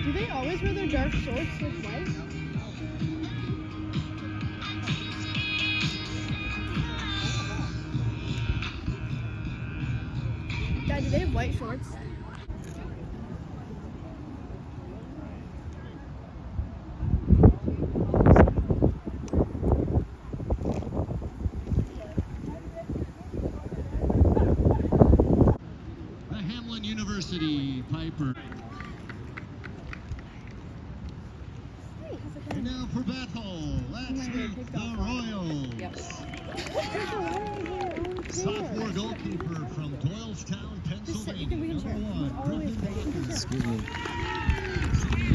Do they always wear their dark shorts with white? Dad, do they have white shorts? The Hmln University Piper. And now for Bethel, let's meet the Royals. Yep. Sophomore goalkeeper from Doylestown, Pennsylvania, number 1, Griffin. Excuse me.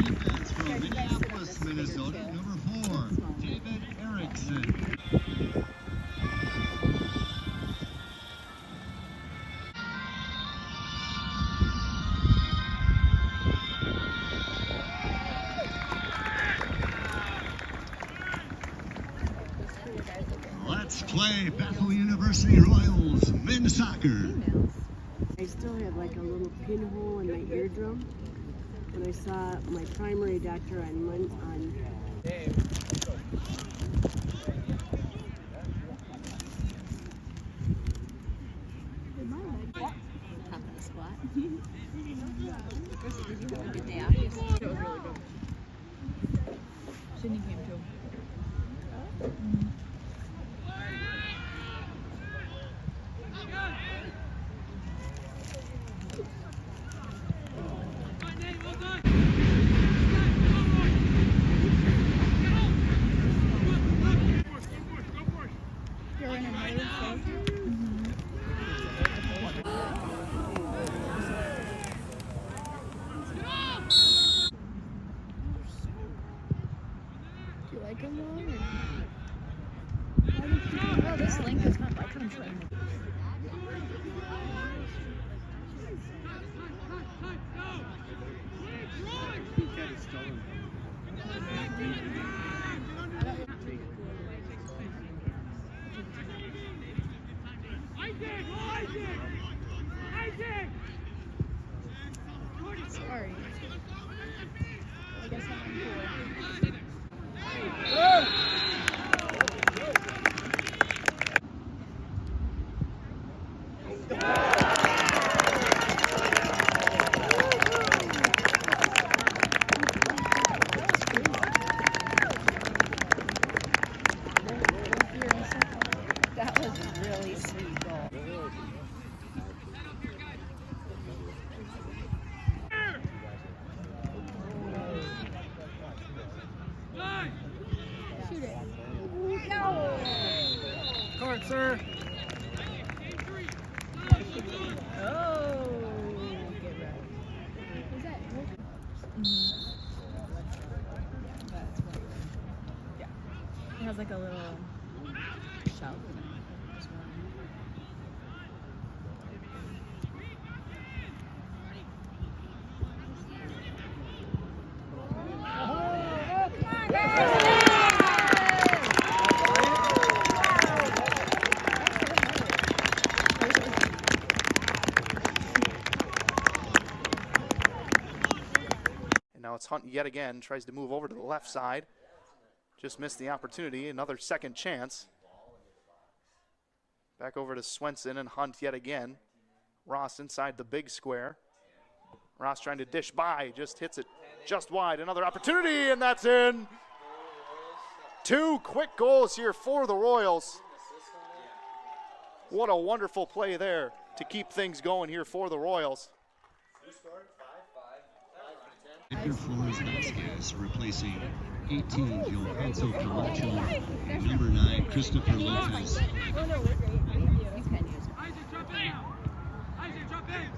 Defense from Minneapolis, Minnesota, number 4, David Erickson. Let's play Bethel University Royals men's soccer. I still have like a little pinhole in my eardrum. When I saw my primary doctor on Sydney came too. You're in another phase? Do you like them long? Oh, this link is not like I'm trying to. Sorry. I guess I'm cool. That was a really sweet goal. Shoot it. No! Court, sir. Oh! Get right. Is that Yeah. It has like a little shell. Now it's Hunt yet again, tries to move over to the left side. Just missed the opportunity, another second chance. Back over to Swenson and Hunt yet again. Ross inside the big square. Ross trying to dish by, just hits it just wide. Another opportunity, and that's in. 2 quick goals here for the Royals. What a wonderful play there to keep things going here for the Royals. Victor Flores Vasquez replacing 18 Johansson Camacho, number 9 Christopher Lopez. Oh no, we're great. You can use it. Isaac, drop in! Isaac, drop in!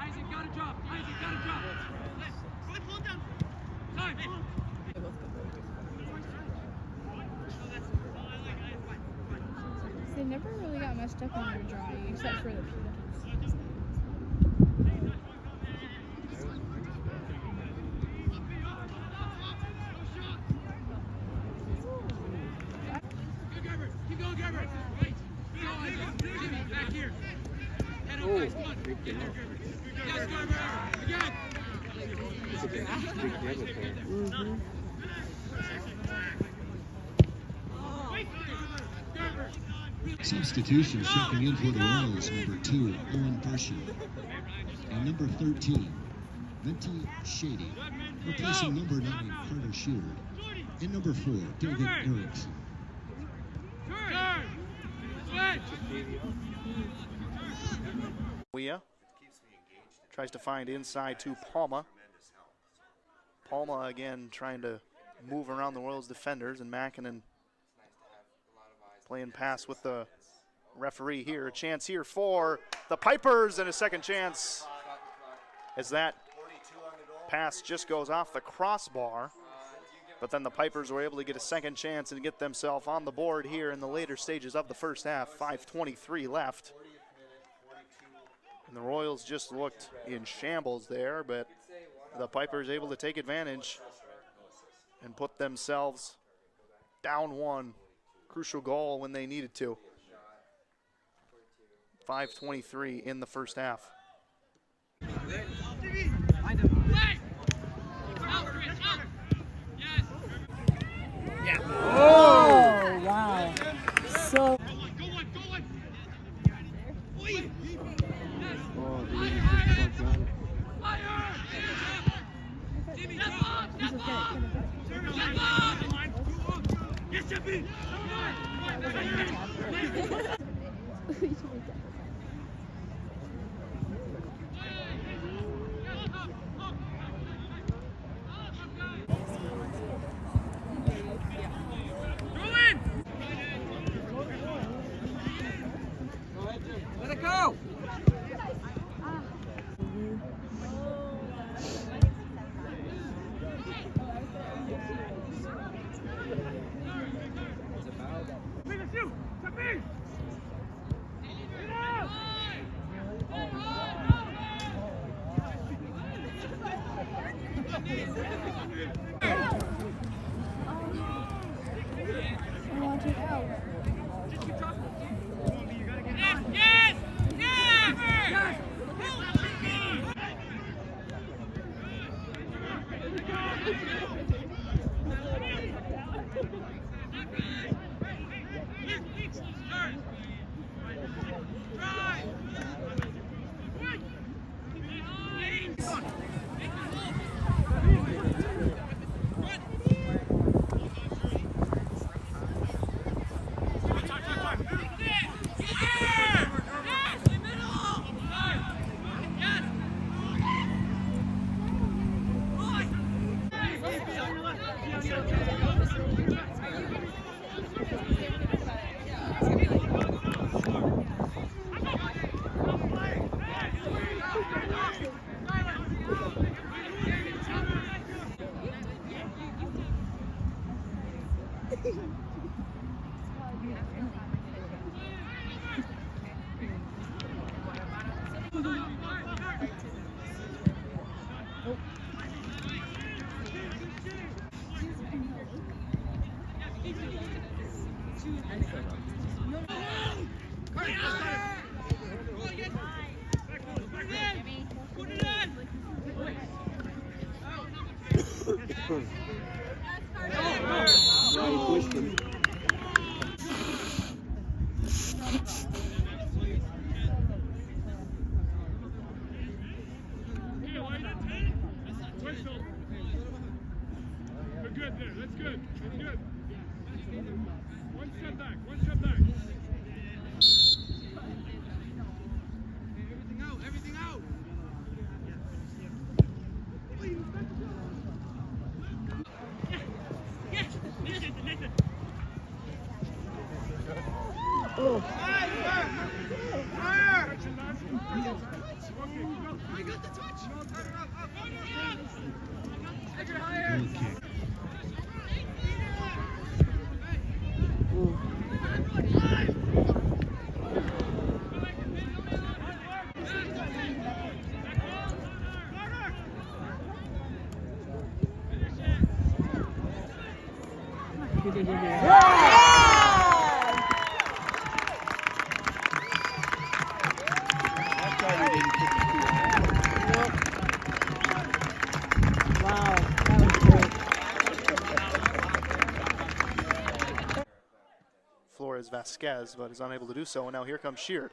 Isaac, gotta drop! Isaac, gotta drop! Pull him down! Time! They both go great. They never really really got messed up when we were drawing, except for the peanuts. Keep going, Gerber. Right. Back here. Head on, guys. Come on. Yes, Gerber. Again. Substitution checking in for the Royals, number 2, Owen Bershon. And number 13, Venti Shady, replacing number 9, Carter Shearer. And number 4, David Erickson. Weah tries to find inside to Palma. Palma again trying to move around the Royals defenders, and Makinen playing pass with the referee here. A chance here for the Pipers, and a second chance as that pass just goes off the crossbar. But then the Pipers were able to get a second chance and get themselves on the board here in the later stages of the first half. 5:23 left. And the Royals just looked in shambles there, but the Pipers able to take advantage and put themselves down one. Crucial goal when they needed to. 5:23 in the first half. Oh, wow. So. Let it go! Vasquez, but is unable to do so. And now here comes Sheard.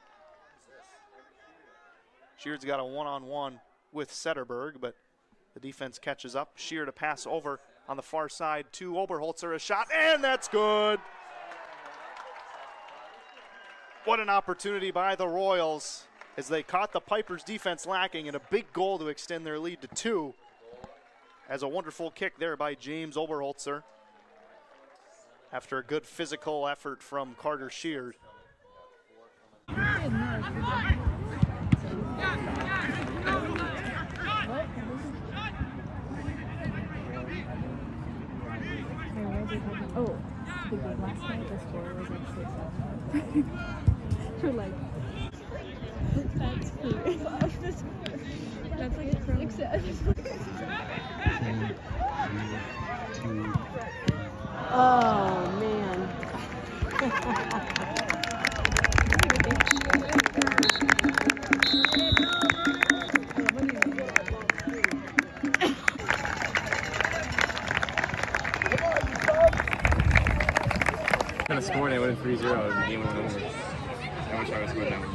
Sheard's got a one-on-one with Setterberg, but the defense catches up. Sheard a pass over on the far side to Oberholzer, a shot, and that's good. What an opportunity by the Royals as they caught the Pipers' defense lacking, and a big goal to extend their lead to 2. As a wonderful kick there by James Oberholzer after a good physical effort from Carter Sheard. Oh, because last night the score was like 6-0. We're like, that's that's like from 6-0. Oh, man. Kind of scored, they went 3-0 and the game went over. I wish I would scored that one.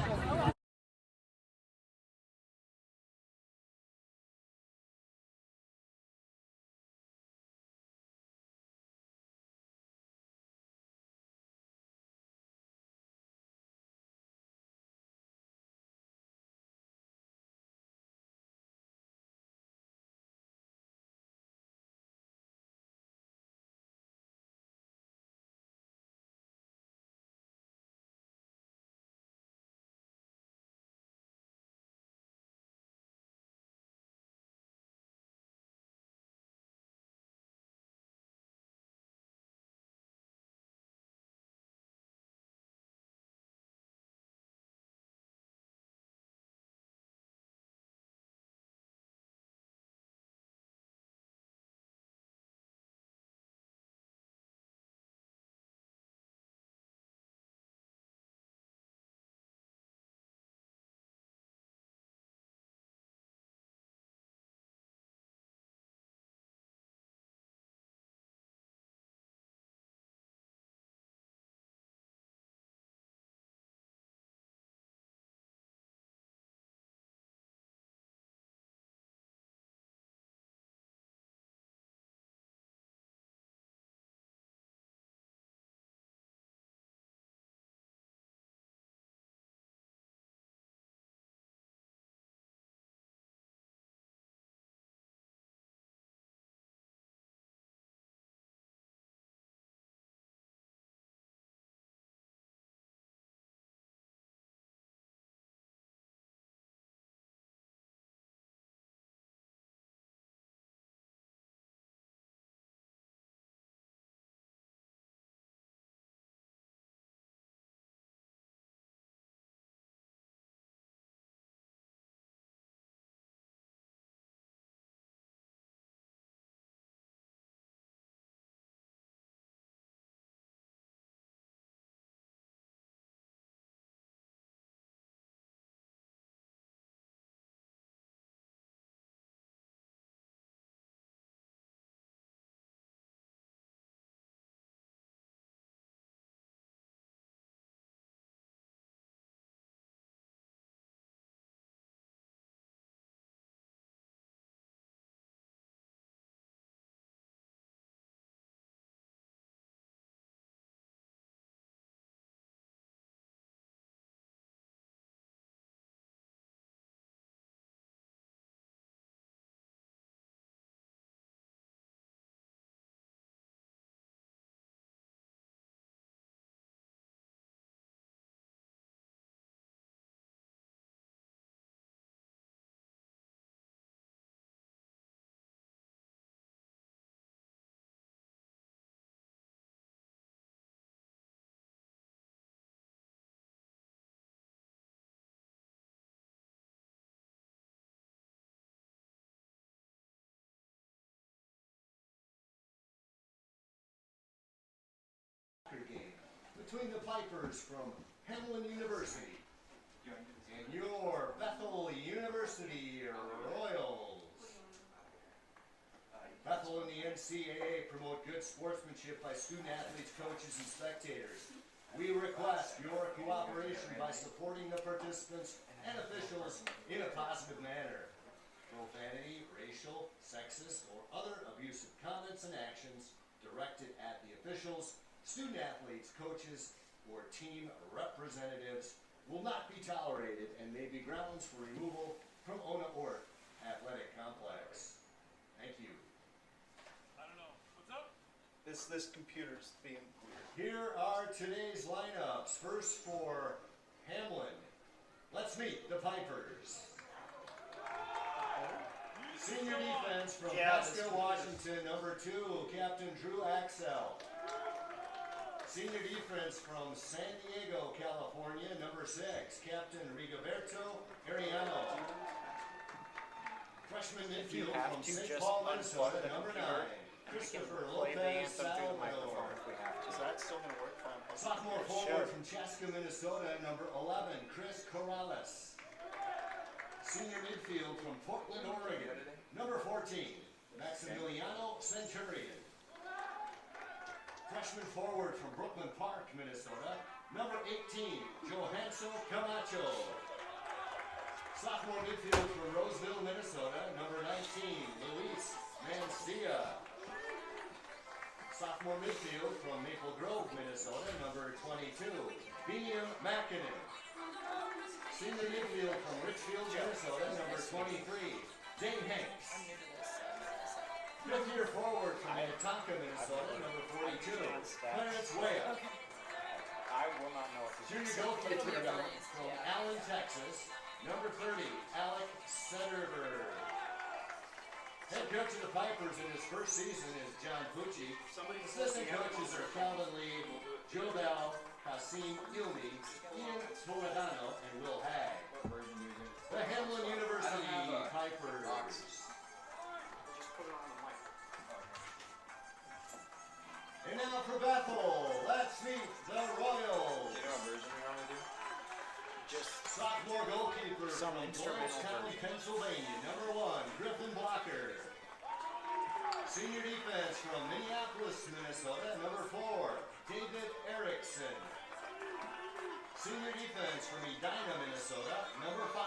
Game between the Pipers from Hmln University and your Bethel University Royals. Bethel and the NCAA promote good sportsmanship by student athletes, coaches, and spectators. We request your cooperation by supporting the participants and officials in a positive manner. Profanity, racial, sexist, or other abusive comments and actions directed at the officials, student athletes, coaches, or team representatives will not be tolerated and may be grounds for removal from Ona Orth Athletic Complex. Thank you. I don't know. What's up? This computer's being weird. Here are today's lineups. First for Hmln. Let's meet the Pipers. Senior defense from Pasco, Washington, number 2, Captain Drew Axel. Senior defense from San Diego, California, number 6, Captain Rigoberto Ariano. Freshman midfield from St. Paul, Minnesota, number 9, Christopher Lopez Salvador. Is that still going to work? Sophomore forward from Chaska, Minnesota, number 11, Chris Corrales. Senior midfield from Portland, Oregon, number 14, Maximiliano Centurion. Freshman forward from Brooklyn Park, Minnesota, number 18, Johanso Camacho. Sophomore midfield from Roseville, Minnesota, number 19, Luis Mancia. Sophomore midfield from Maple Grove, Minnesota, number 22, Beam Makinen. Senior midfield from Richfield, Minnesota, number 23, Dane Hanks. Fifth year forward from Minnetonka, Minnesota, number 42, Clarence Whale. I will not know if Junior goalkeeper from Allen, Texas, number 30, Alec Sederberg. Head coach of the Pipers in his first season is John Pucci. Assistant coaches are Calvin Lee, Joe Bell, Hasim Ilmi, Ian Spoledano, and Will Hagg. The Hmln University Pipers. And now for Bethel, let's meet the Royals. you know what version you want to do? Just Sophomore goalkeeper some from instrumental Lawrence County, Pennsylvania, number 1, Griffin Blocker. Senior defense from Minneapolis, Minnesota, number 4, David Erickson. Senior defense from Edina, Minnesota, number 5,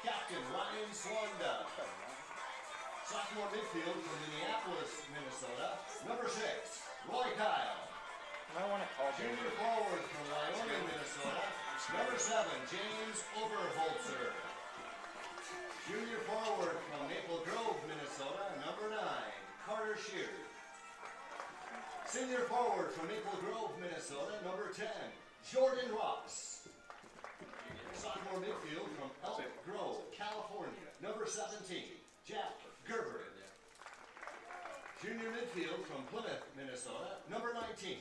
Captain Ryan Swanda. Sophomore midfield from Minneapolis, Minnesota, number 6, Roy Kyle. I want to call Junior forward from Wyoming, Minnesota, number 7, James Oberholzer. Junior forward from Maple Grove, Minnesota, number 9, Carter Shear. Senior forward from Maple Grove, Minnesota, number 10, Jordan Ross. Sophomore midfield from Elk Grove, California, number 17, Jack Gerber. Junior midfield from Plymouth, Minnesota, number 19,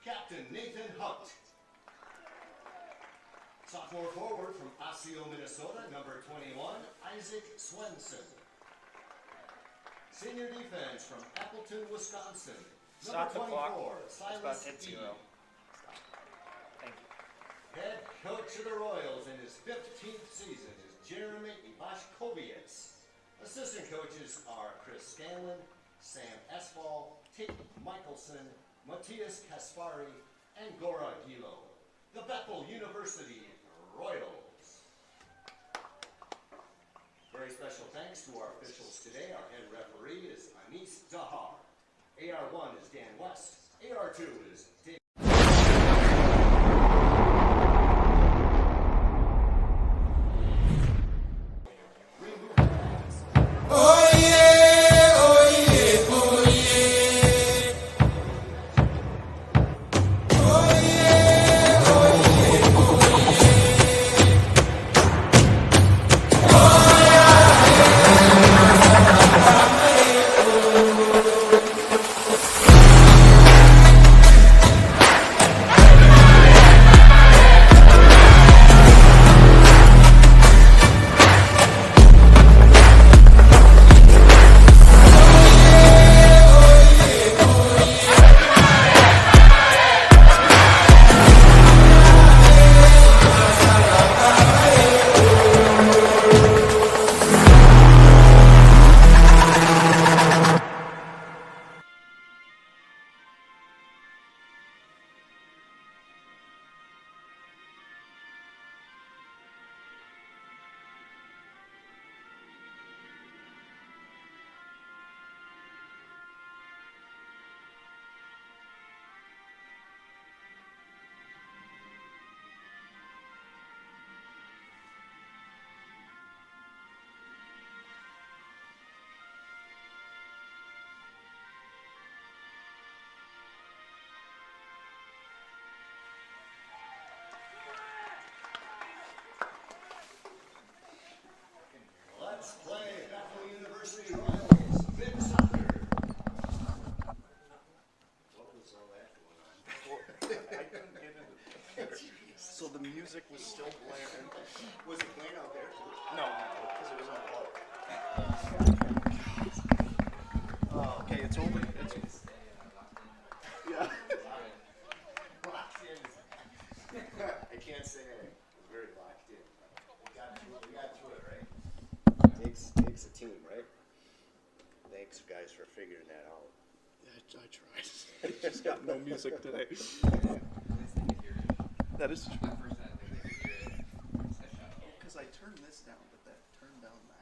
Captain Nathan Hunt. Sophomore forward from Osseo, Minnesota, number 21, Isaac Swenson. Senior defense from Appleton, Wisconsin, Stop number the clock. 24, It's about Silas to hit E. 0. Thank you. Head coach of the Royals in his 15th season is Jeremy Ivashkovietz. Assistant coaches are Chris Scanlon, Sam Esfall, Tate Michelson, Matthias Kaspari, and Gora Gilo. The Bethel University Royals. Very special thanks to our officials today. Our head referee is Anis Dahar. AR1 is Dan West. AR2 is Dave. music was still blaring. Was it playing out there? No, because it was on the Oh, okay, it's over. Yeah. I can't say anything. It's very locked in. We got through it, right? Takes a team, right? Thanks, guys, for figuring that out. Yeah, I tried. I just got no music today. That is true. Because I turned this down, but that turned down that.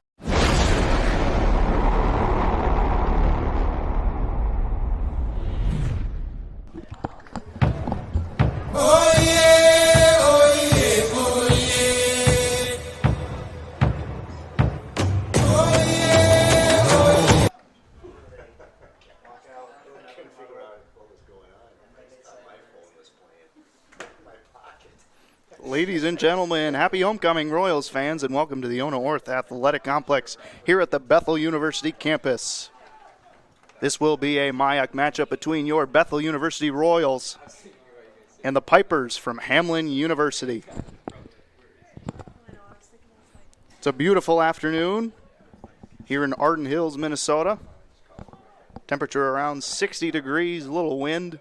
Ladies and gentlemen, happy homecoming, Royals fans, and welcome to the Ona Orth Athletic Complex here at the Bethel University campus. This will be a MIAC matchup between your Bethel University Royals and the Pipers from Hmln University. It's a beautiful afternoon here in Arden Hills, Minnesota. Temperature around 60 degrees, a little wind,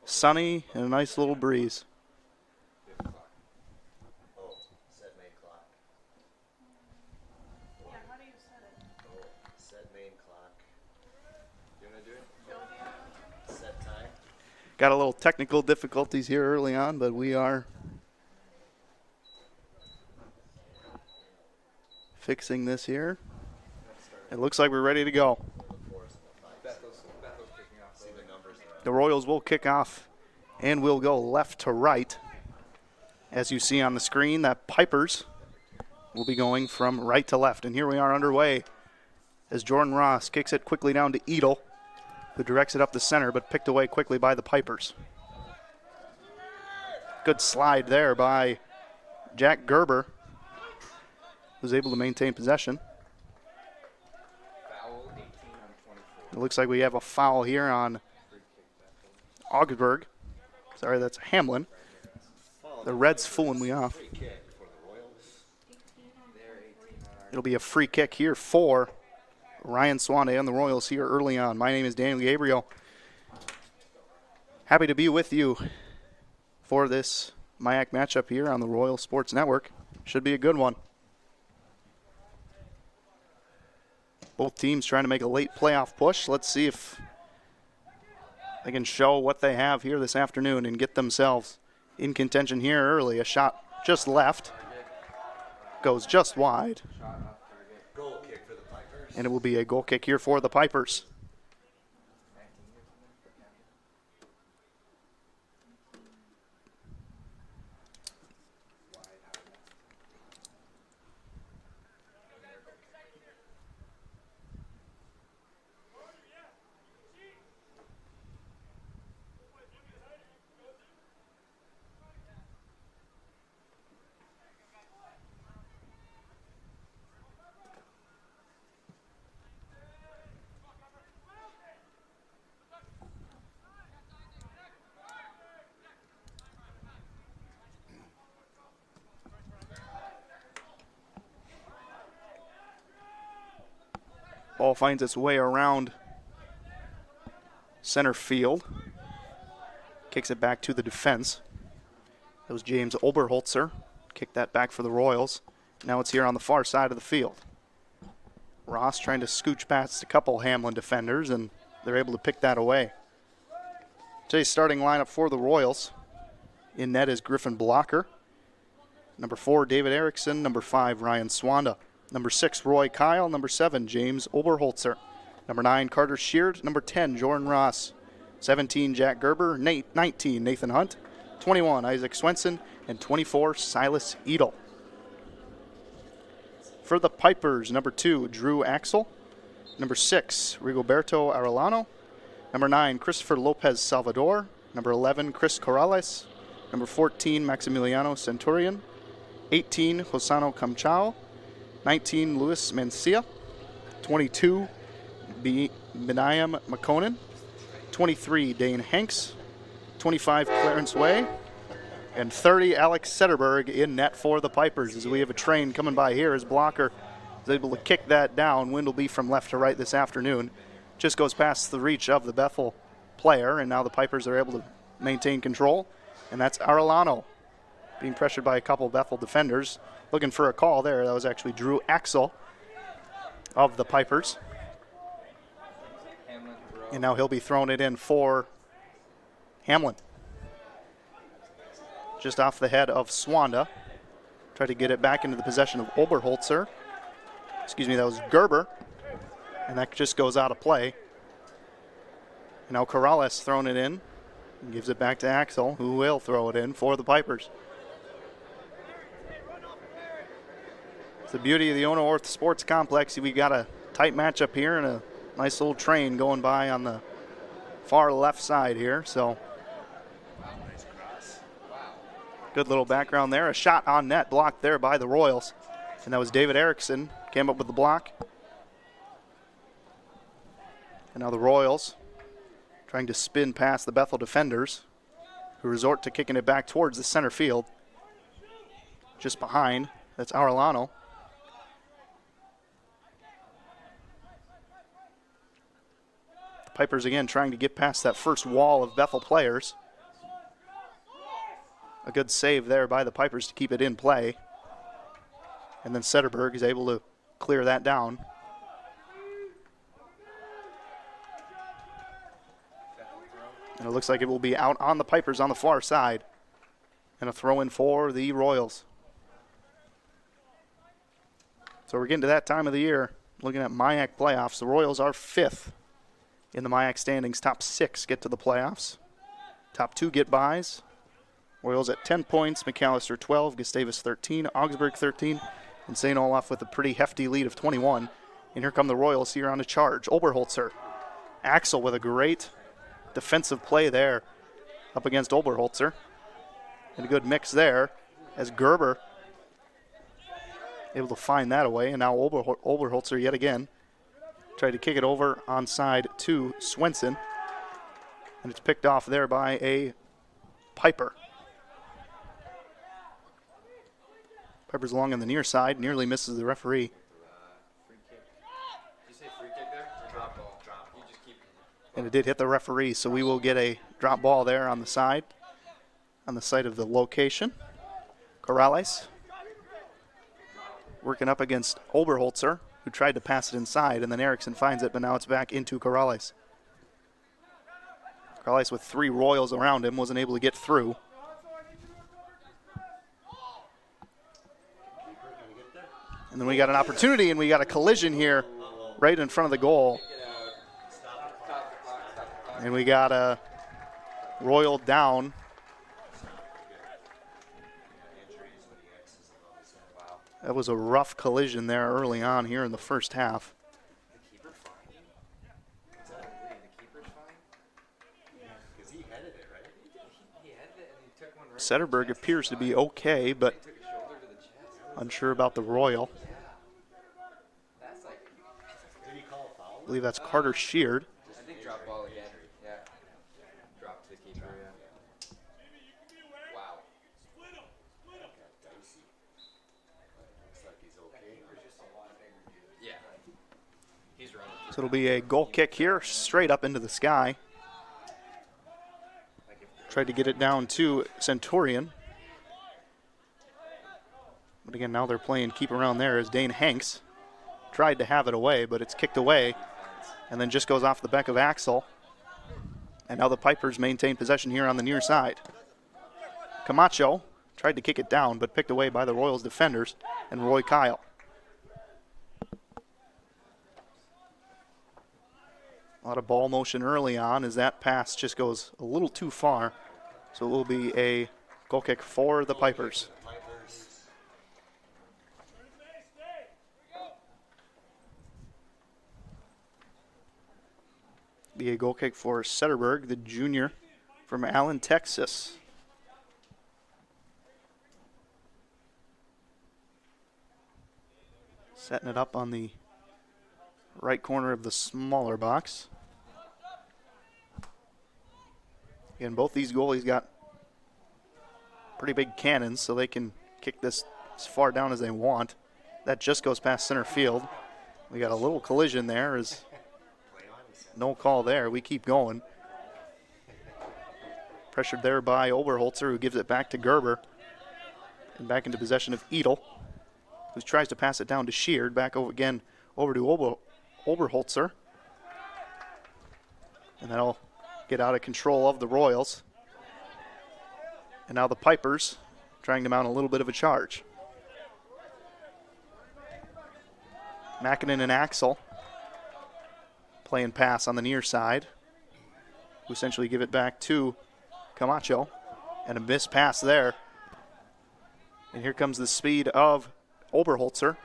sunny, and a nice little breeze. Got a little technical difficulties here early on, but we are fixing this here. It looks like we're ready to go. The Royals will kick off and will go left to right. As you see on the screen, that Pipers will be going from right to left. And here we are underway as Jordan Ross kicks it quickly down to Edel, who directs it up the center, but picked away quickly by the Pipers. Good slide there by Jack Gerber, who's able to maintain possession. It looks like we have a foul here on Augsburg. Sorry, that's Hmln. The Reds fooling me off. It'll be a free kick here for Ryan Swande and the Royals here early on. My name is Daniel Gabriel. Happy to be with you for this MIAC matchup here on the Royal Sports Network. Should be a good one. Both teams trying to make a late playoff push. Let's see if they can show what they have here this afternoon and get themselves in contention here early. A shot just left. Goes just wide. And it will be a goal kick here for the Pipers. Ball finds its way around center field. Kicks it back to the defense. That was James Oberholzer. Kicked that back for the Royals. Now it's here on the far side of the field. Ross trying to scooch past a couple Hmln defenders, and they're able to pick that away. Today's starting lineup for the Royals. In net is Griffin Blocker. Number 4, David Erickson. Number 5, Ryan Swanda. Number 6, Roy Kyle. Number 7, James Oberholzer. Number 9, Carter Sheard. Number 10, Jordan Ross. 17, Jack Gerber. 19, Nathan Hunt. 21, Isaac Swenson. And 24, Silas Edel. For the Pipers, number 2, Drew Axel. Number 6, Rigoberto Arellano. Number 9, Christopher Lopez Salvador. Number 11, Chris Corrales. Number 14, Maximiliano Centurion. 18, Hosano Camchao. 19, Luis Mencia. 22, Benayam McConan. 23, Dane Hanks. 25, Clarence Way. And 30, Alex Sederberg in net for the Pipers. As we have a train coming by here, as blocker is able to kick that down. Wind will be from left to right this afternoon. Just goes past the reach of the Bethel player, and now the Pipers are able to maintain control. And that's Arellano being pressured by a couple of Bethel defenders. Looking for a call there. That was actually Drew Axel of the Pipers. And now he'll be throwing it in for Hmln. Just off the head of Swanda. Tried to get it back into the possession of Oberholzer. Excuse me, that was Gerber. And that just goes out of play. And now Corrales throwing it in. And gives it back to Axel, who will throw it in for the Pipers. It's the beauty of the Ono Orth Sports Complex. We got a tight matchup here and a nice little train going by on the far left side here. So good little background there. A shot on net blocked there by the Royals. And that was David Erickson came up with the block. And now the Royals trying to spin past the Bethel defenders, who resort to kicking it back towards the center field. Just behind, that's Arellano. The Pipers again trying to get past that first wall of Bethel players. A good save there by the Pipers to keep it in play. And then Sederberg is able to clear that down. And it looks like it will be out on the Pipers on the far side. And a throw in for the Royals. So we're getting to that time of the year. Looking at MIAC playoffs. The Royals are 5th in the MIAC standings. Top 6 get to the playoffs. Top 2 get buys. Royals at 10 points. McAllister 12. Gustavus 13. Augsburg 13. And St. Olaf with a pretty hefty lead of 21. And here come the Royals here on a charge. Oberholzer. Axel with a great defensive play there up against Oberholzer. And a good mix there as Gerber able to find that away. And now Oberholzer yet again tried to kick it over onside to Swenson. And it's picked off there by a Piper. Piper's along on the near side, nearly misses the referee. And it did hit the referee, so we will get a drop ball there on the side of the location. Corrales working up against Oberholzer, who tried to pass it inside, and then Erickson finds it, but now it's back into Corrales. Corrales with 3 Royals around him wasn't able to get through. And then we got an opportunity, and we got a collision here right in front of the goal. And we got a Royal down. That was a rough collision there early on here in the first half. Sederberg appears to be okay, but unsure about the Royal. I believe that's Carter Sheard. I think drop ball again. Yeah. Drop to the keeper, yeah. Wow. Yeah. He's running. So it'll be a goal kick here, straight up into the sky. Tried to get it down to Centurion. But again, now they're playing keep around there as Dane Hanks tried to have it away, but it's kicked away and then just goes off the back of Axel. And now the Pipers maintain possession here on the near side. Camacho tried to kick it down, but picked away by the Royals defenders and Roy Kyle. A lot of ball motion early on as that pass just goes a little too far. So it will be a goal kick for the Pipers. Be a goal kick for Sederberg, the junior from Allen, Texas. Setting it up on the right corner of the smaller box. Again, both these goalies got pretty big cannons, so they can kick this as far down as they want. That just goes past center field. We got a little collision there. Is no call there. We keep going. Pressured there by Oberholzer, who gives it back to Gerber. And back into possession of Edel, who tries to pass it down to Sheard. Back over again over to Oberholzer. And that'll get out of control of the Royals. And now the Pipers trying to mount a little bit of a charge. Makinen and Axel playing pass on the near side, who essentially give it back to Camacho. And a missed pass there. And here comes the speed of Oberholzer,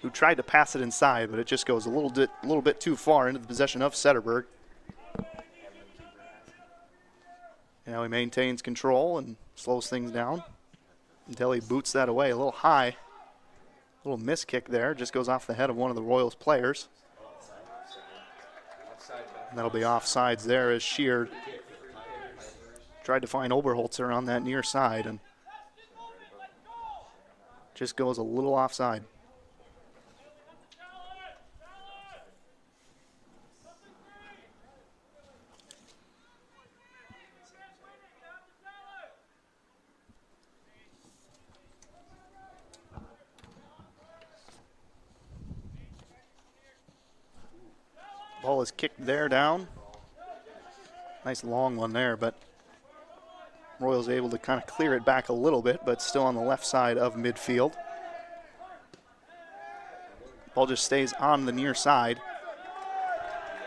who tried to pass it inside, but it just goes a little bit too far into the possession of Setterberg. Now he maintains control and slows things down until he boots that away a little high. A little miss kick there, just goes off the head of one of the Royals players. And that'll be offsides there as Sheard tried to find Oberholzer on that near side and just goes a little offside. Ball is kicked there down. Nice long one there, but Royals able to kind of clear it back a little bit, but still on the left side of midfield. Ball just stays on the near side.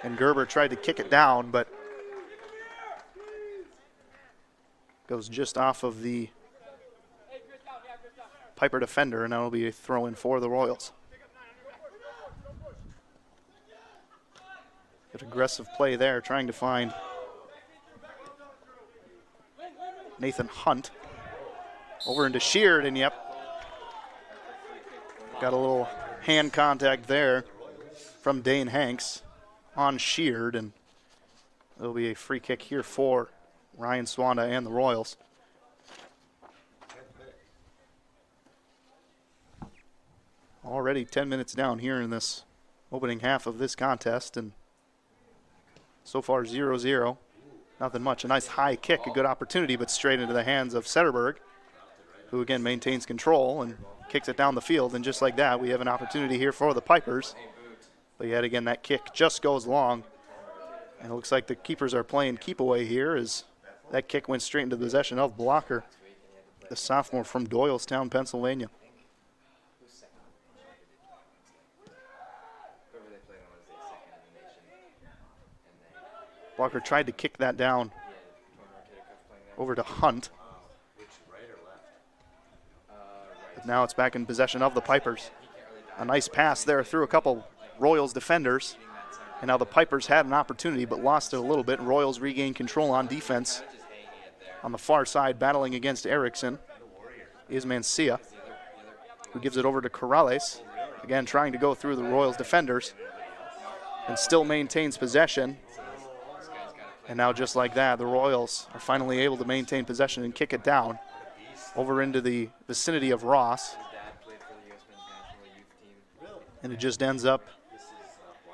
And Gerber tried to kick it down, but goes just off of the Piper defender, and that'll be a throw-in for the Royals. Good aggressive play there, trying to find Nathan Hunt. Over into Sheard, and yep. Got a little hand contact there from Dane Hanks on Sheard, and it'll be a free kick here for Ryan Swanda and the Royals. Already 10 minutes down here in this opening half of this contest, and so far 0-0. Nothing much. A nice high kick, a good opportunity, but straight into the hands of Setterberg, who again maintains control and kicks it down the field. And just like that, we have an opportunity here for the Pipers. But yet again, that kick just goes long. And it looks like the keepers are playing keep away here as that kick went straight into the possession of Blocker, the sophomore from Doylestown, Pennsylvania. Walker tried to kick that down over to Hunt. But now it's back in possession of the Pipers. A nice pass there through a couple Royals defenders. And now the Pipers had an opportunity but lost it a little bit. Royals regain control on defense. On the far side, battling against Erickson, is Mancia, who gives it over to Corrales. Again, trying to go through the Royals defenders and still maintains possession. And now just like that, the Royals are finally able to maintain possession and kick it down over into the vicinity of Ross. And it just ends up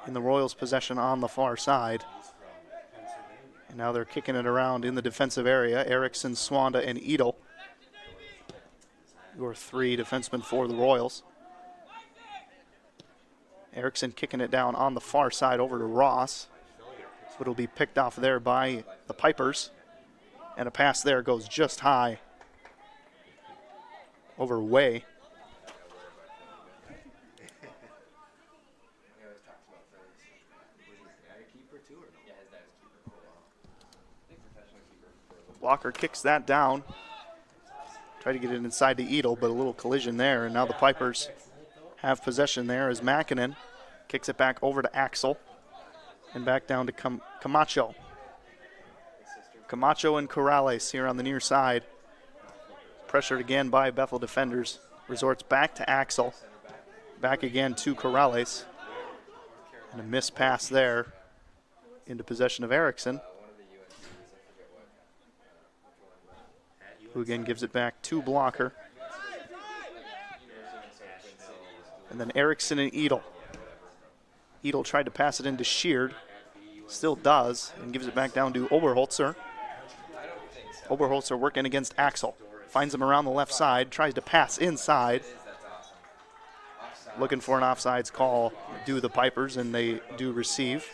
in the Royals' possession on the far side. And now they're kicking it around in the defensive area. Erickson, Swanda, and Edel, who are three defensemen for the Royals. Erickson kicking it down on the far side over to Ross. But it'll be picked off there by the Pipers. And a pass there goes just high over Way. Walker kicks that down. Try to get it inside to Edel, but a little collision there. And now the Pipers have possession there as Makinen kicks it back over to Axel. And back down to Camacho. Camacho and Corrales here on the near side. Pressured again by Bethel defenders. Resorts back to Axel. Back again to Corrales. And a missed pass there into possession of Erickson. who again gives it back to Blocker. And then Erickson and Edel. Edel tried to pass it into Sheard. Still does, and gives it back down to Oberholzer. Oberholzer working against Axel. Finds him around the left side, tries to pass inside. Looking for an offsides call, do the Pipers, and they do receive.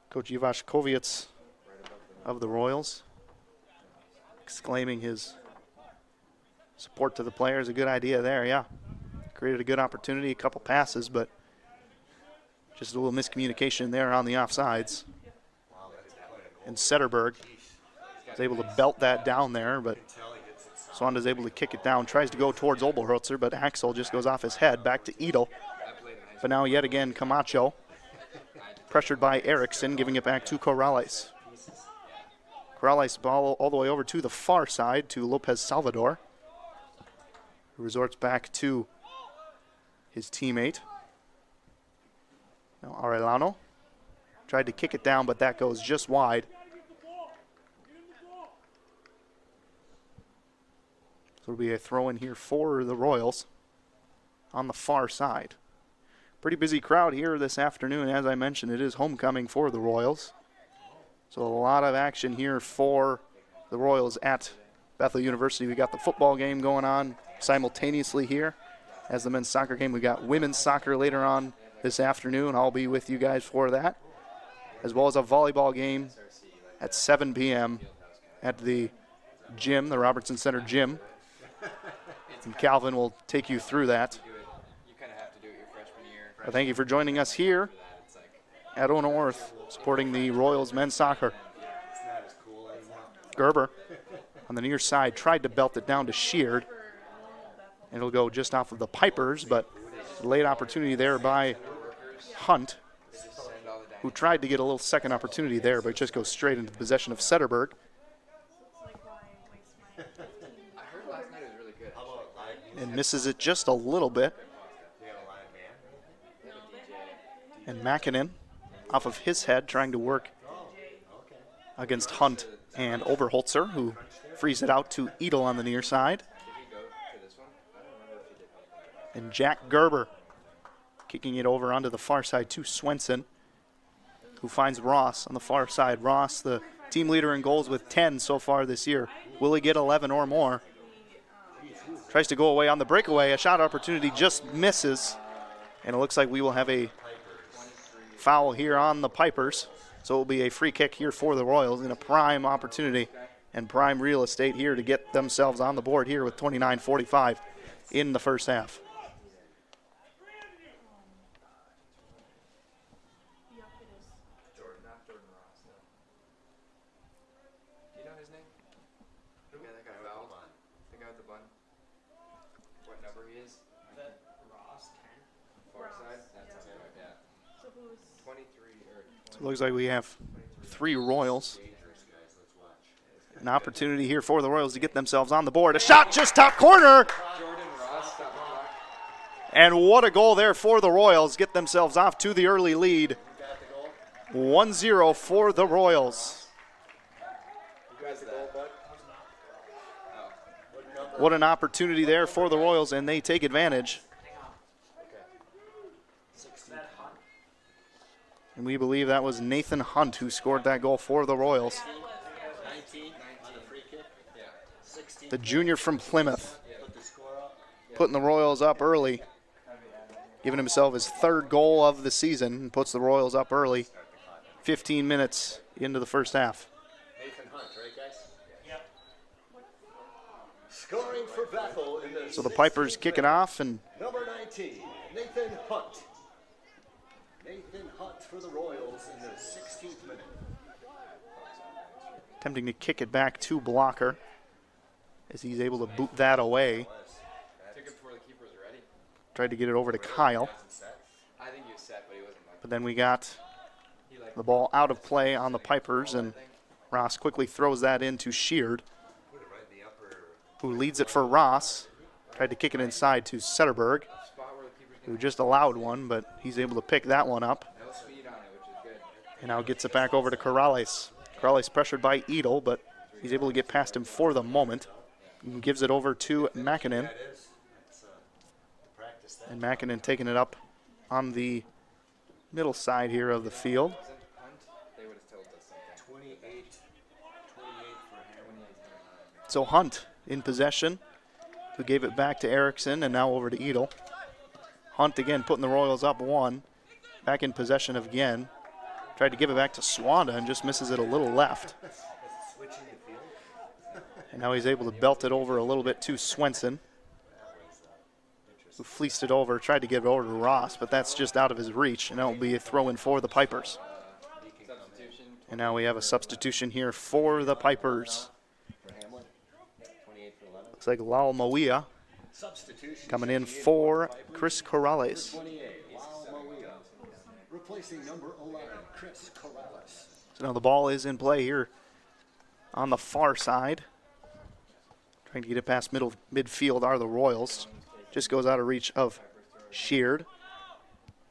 Coach Ivash Koviets of the Royals exclaiming his support to the players. A good idea there, yeah. Created a good opportunity, a couple passes, but just a little miscommunication there on the offsides. And Setterberg is able to belt that down there, but Swanda is able to kick it down. Tries to go towards Oberholzer, but Axel just goes off his head. Back to Edel. But now yet again Camacho. Pressured by Erickson, giving it back to Corrales. Corrales ball all the way over to the far side to Lopez Salvador, who resorts back to his teammate. Now Arellano tried to kick it down, but that goes just wide. So it'll be a throw in here for the Royals on the far side. Pretty busy crowd here this afternoon. As I mentioned, it is homecoming for the Royals. So a lot of action here for the Royals at Bethel University. We got the football game going on simultaneously here as the men's soccer game. We got women's soccer later on this afternoon. I'll be with you guys for that, as well as a volleyball game at 7 p.m. at the gym, the Robertson Center gym. And Calvin will take you through that. Well, thank you for joining us here at Ono North, supporting the Royals men's soccer. Gerber on the near side tried to belt it down to Sheard. And it'll go just off of the Pipers, but late opportunity there by Hunt, who tried to get a little second opportunity there, but it just goes straight into the possession of Setterberg. And misses it just a little bit. And Makinen off of his head trying to work against Hunt and Oberholzer, who frees it out to Edel on the near side. And Jack Gerber kicking it over onto the far side to Swenson, who finds Ross on the far side. Ross, the team leader in goals with 10 so far this year. Will he get 11 or more? Tries to go away on the breakaway. A shot opportunity just misses. And it looks like we will have a foul here on the Pipers. So it will be a free kick here for the Royals in a prime opportunity and prime real estate here to get themselves on the board here with 29:45 in the first half. So it looks like we have 3 Royals. An opportunity here for the Royals to get themselves on the board. A shot just top corner. And what a goal there for the Royals. Get themselves off to the early lead. 1-0 for the Royals. What an opportunity there for the Royals, and they take advantage. And we believe that was Nathan Hunt who scored that goal for the Royals. The junior from Plymouth, putting the Royals up early, giving himself his 3rd goal of the season, and puts the Royals up early, 15 minutes into the first half. Nathan Hunt, right, guys? Yep. Scoring for Bethel in the So the Pipers kick it off, and number 19, Nathan Hunt. Nathan Hunt for the Royals in the 16th minute. attempting to kick it back to Blocker as he's able to boot that away. Tried to get it over to Kyle. But then we got the ball out of play on the Pipers, and Ross quickly throws that into Sheard, who leads it for Ross. Tried to kick it inside to Setterberg, who just allowed one, but he's able to pick that one up. And now gets it back over to Corrales. Corrales pressured by Edel, but he's able to get past him for the moment. And gives it over to Makinen. And Makinen taking it up on the middle side here of the field. So Hunt in possession, who gave it back to Erickson and now over to Edel. Hunt again putting the Royals up 1. Back in possession again. Tried to give it back to Swanda and just misses it a little left. And now he's able to belt it over a little bit to Swenson, who fleeced it over, tried to give it over to Ross, but that's just out of his reach, and that will be a throw-in for the Pipers. And now we have a substitution here for the Pipers. Looks like Lal Moia coming in for Chris Corrales. Replacing number 11, Chris Corrales. So now the ball is in play here on the far side. Trying to get it past midfield are the Royals. Just goes out of reach of Sheard.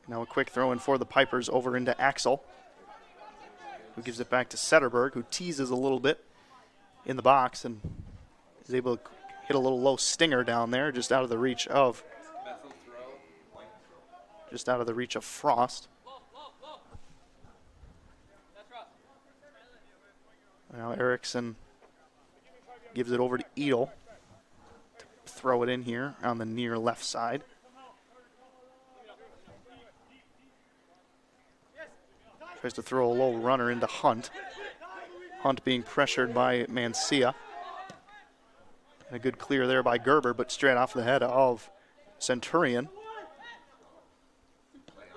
Now a quick throw in for the Pipers over into Axel, who gives it back to Setterberg, who teases a little bit in the box and is able to hit a little low stinger down there, just out of the reach of Frost. Now Erickson gives it over to Edel to throw it in here on the near left side. Tries to throw a low runner into Hunt. Hunt being pressured by Mancia. And a good clear there by Gerber, but straight off the head of Centurion.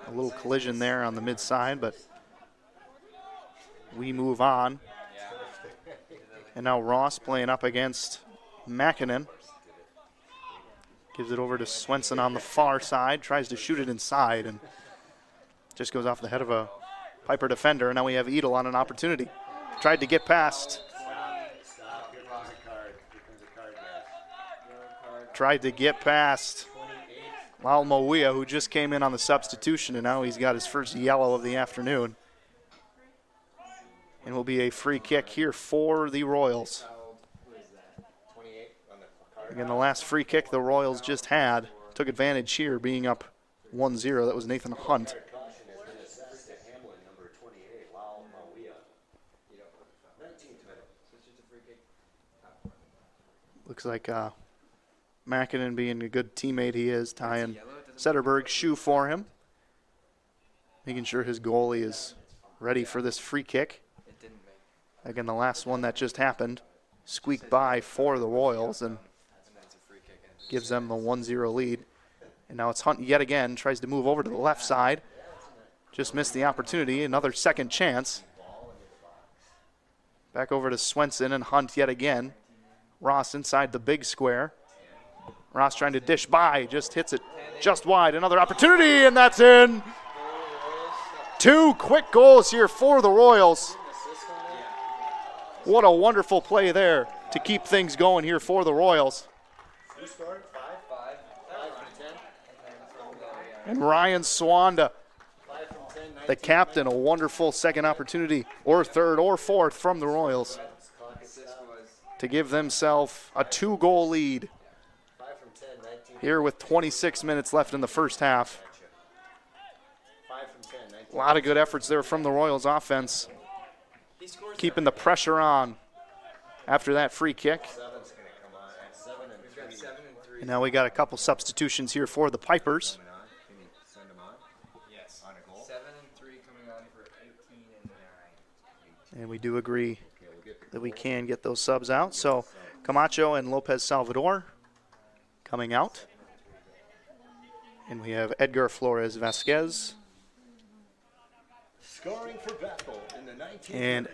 A little collision there on the mid side, but we move on. And now Ross playing up against Makinen. Gives it over to Swenson on the far side. Tries to shoot it inside and just goes off the head of a Piper defender. And now we have Edel on an opportunity. Tried to get past. Tried to get past Lal Moia, who just came in on the substitution, and now he's got his first yellow of the afternoon. And will be a free kick here for the Royals. Again, the last free kick the Royals just had took advantage here, being up 1-0. That was Nathan Hunt. Looks like Makinen, being a good teammate he is, tying Setterberg's shoe for him. Making sure his goalie is ready for this free kick. Again, the last one that just happened squeaked by for the Royals and gives them the 1-0 lead. And now it's Hunt yet again, tries to move over to the left side. Just missed the opportunity, another second chance. Back over to Swenson and Hunt yet again. Ross inside the big square. Ross trying to dish by, just hits it just wide. Another opportunity, and that's in. 2 quick goals here for the Royals. What a wonderful play there to keep things going here for the Royals. Who scored? 5 from 10. And Ryan Swanda, 5 from 10. the captain, a wonderful second opportunity, or third or fourth from the Royals, to give themselves a 2-goal lead 5 from 10, 19. here with 26 minutes left in the first half. 5 from 10, 19. A lot of good efforts there from the Royals offense, keeping the pressure on after that free kick. 7's going to come on at 7 and 3. We've got 7 and 3. And now we got a couple substitutions here for the Pipers. Can you send them on? Yes. On a goal? 7 and 3 coming on for 18 and 9. And we do agree that we can get those subs out. So Camacho and Lopez Salvador coming out. And we have Edgar Flores Vasquez. Scoring for Bethel in the 19th. And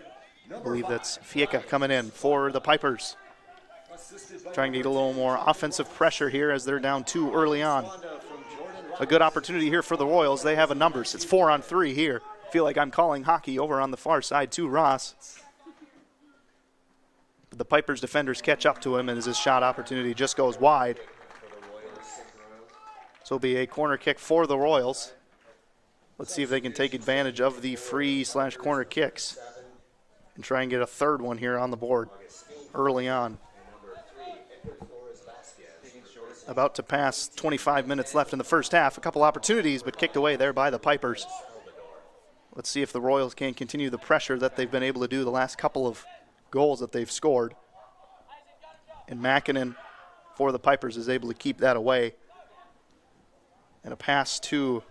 I believe that's Fieka coming in for the Pipers. Trying to get a little more offensive pressure here as they're down 2 early on. A good opportunity here for the Royals. They have a numbers. It's 4-on-3 here. Feel like I'm calling hockey over on the far side to Ross. But the Pipers defenders catch up to him, and his shot opportunity just goes wide. So it'll be a corner kick for the Royals. Let's see if they can take advantage of the free/corner kicks and try and get a third one here on the board early on. About to pass 25 minutes left in the first half. A couple opportunities, but kicked away there by the Pipers. Let's see if the Royals can continue the pressure that they've been able to do the last couple of goals that they've scored. And Makinen for the Pipers is able to keep that away. And a pass to,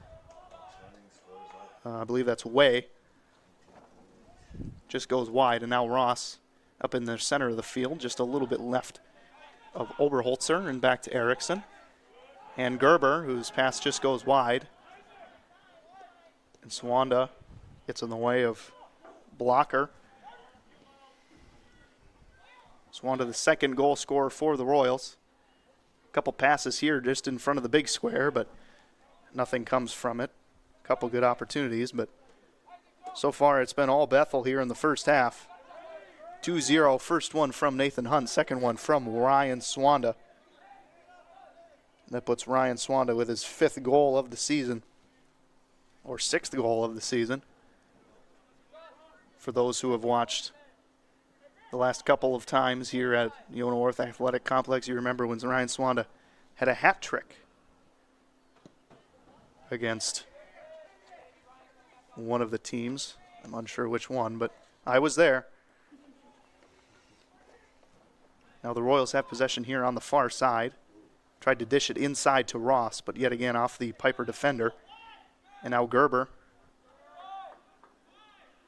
I believe that's Way. Just goes wide, and now Ross up in the center of the field, just a little bit left of Oberholzer, and back to Erickson. And Gerber, whose pass just goes wide. And Swanda gets in the way of Blocker. Swanda, the second goal scorer for the Royals. A couple passes here just in front of the big square, but nothing comes from it. A couple good opportunities, but so far it's been all Bethel here in the first half. 2-0, first one from Nathan Hunt, second one from Ryan Swanda. That puts Ryan Swanda with his 5th goal of the season, or 6th goal of the season. For those who have watched the last couple of times here at Yona North Athletic Complex, you remember when Ryan Swanda had a hat trick against one of the teams. I'm unsure which one, but I was there. Now the Royals have possession here on the far side. Tried to dish it inside to Ross, but yet again off the Piper defender. And now Gerber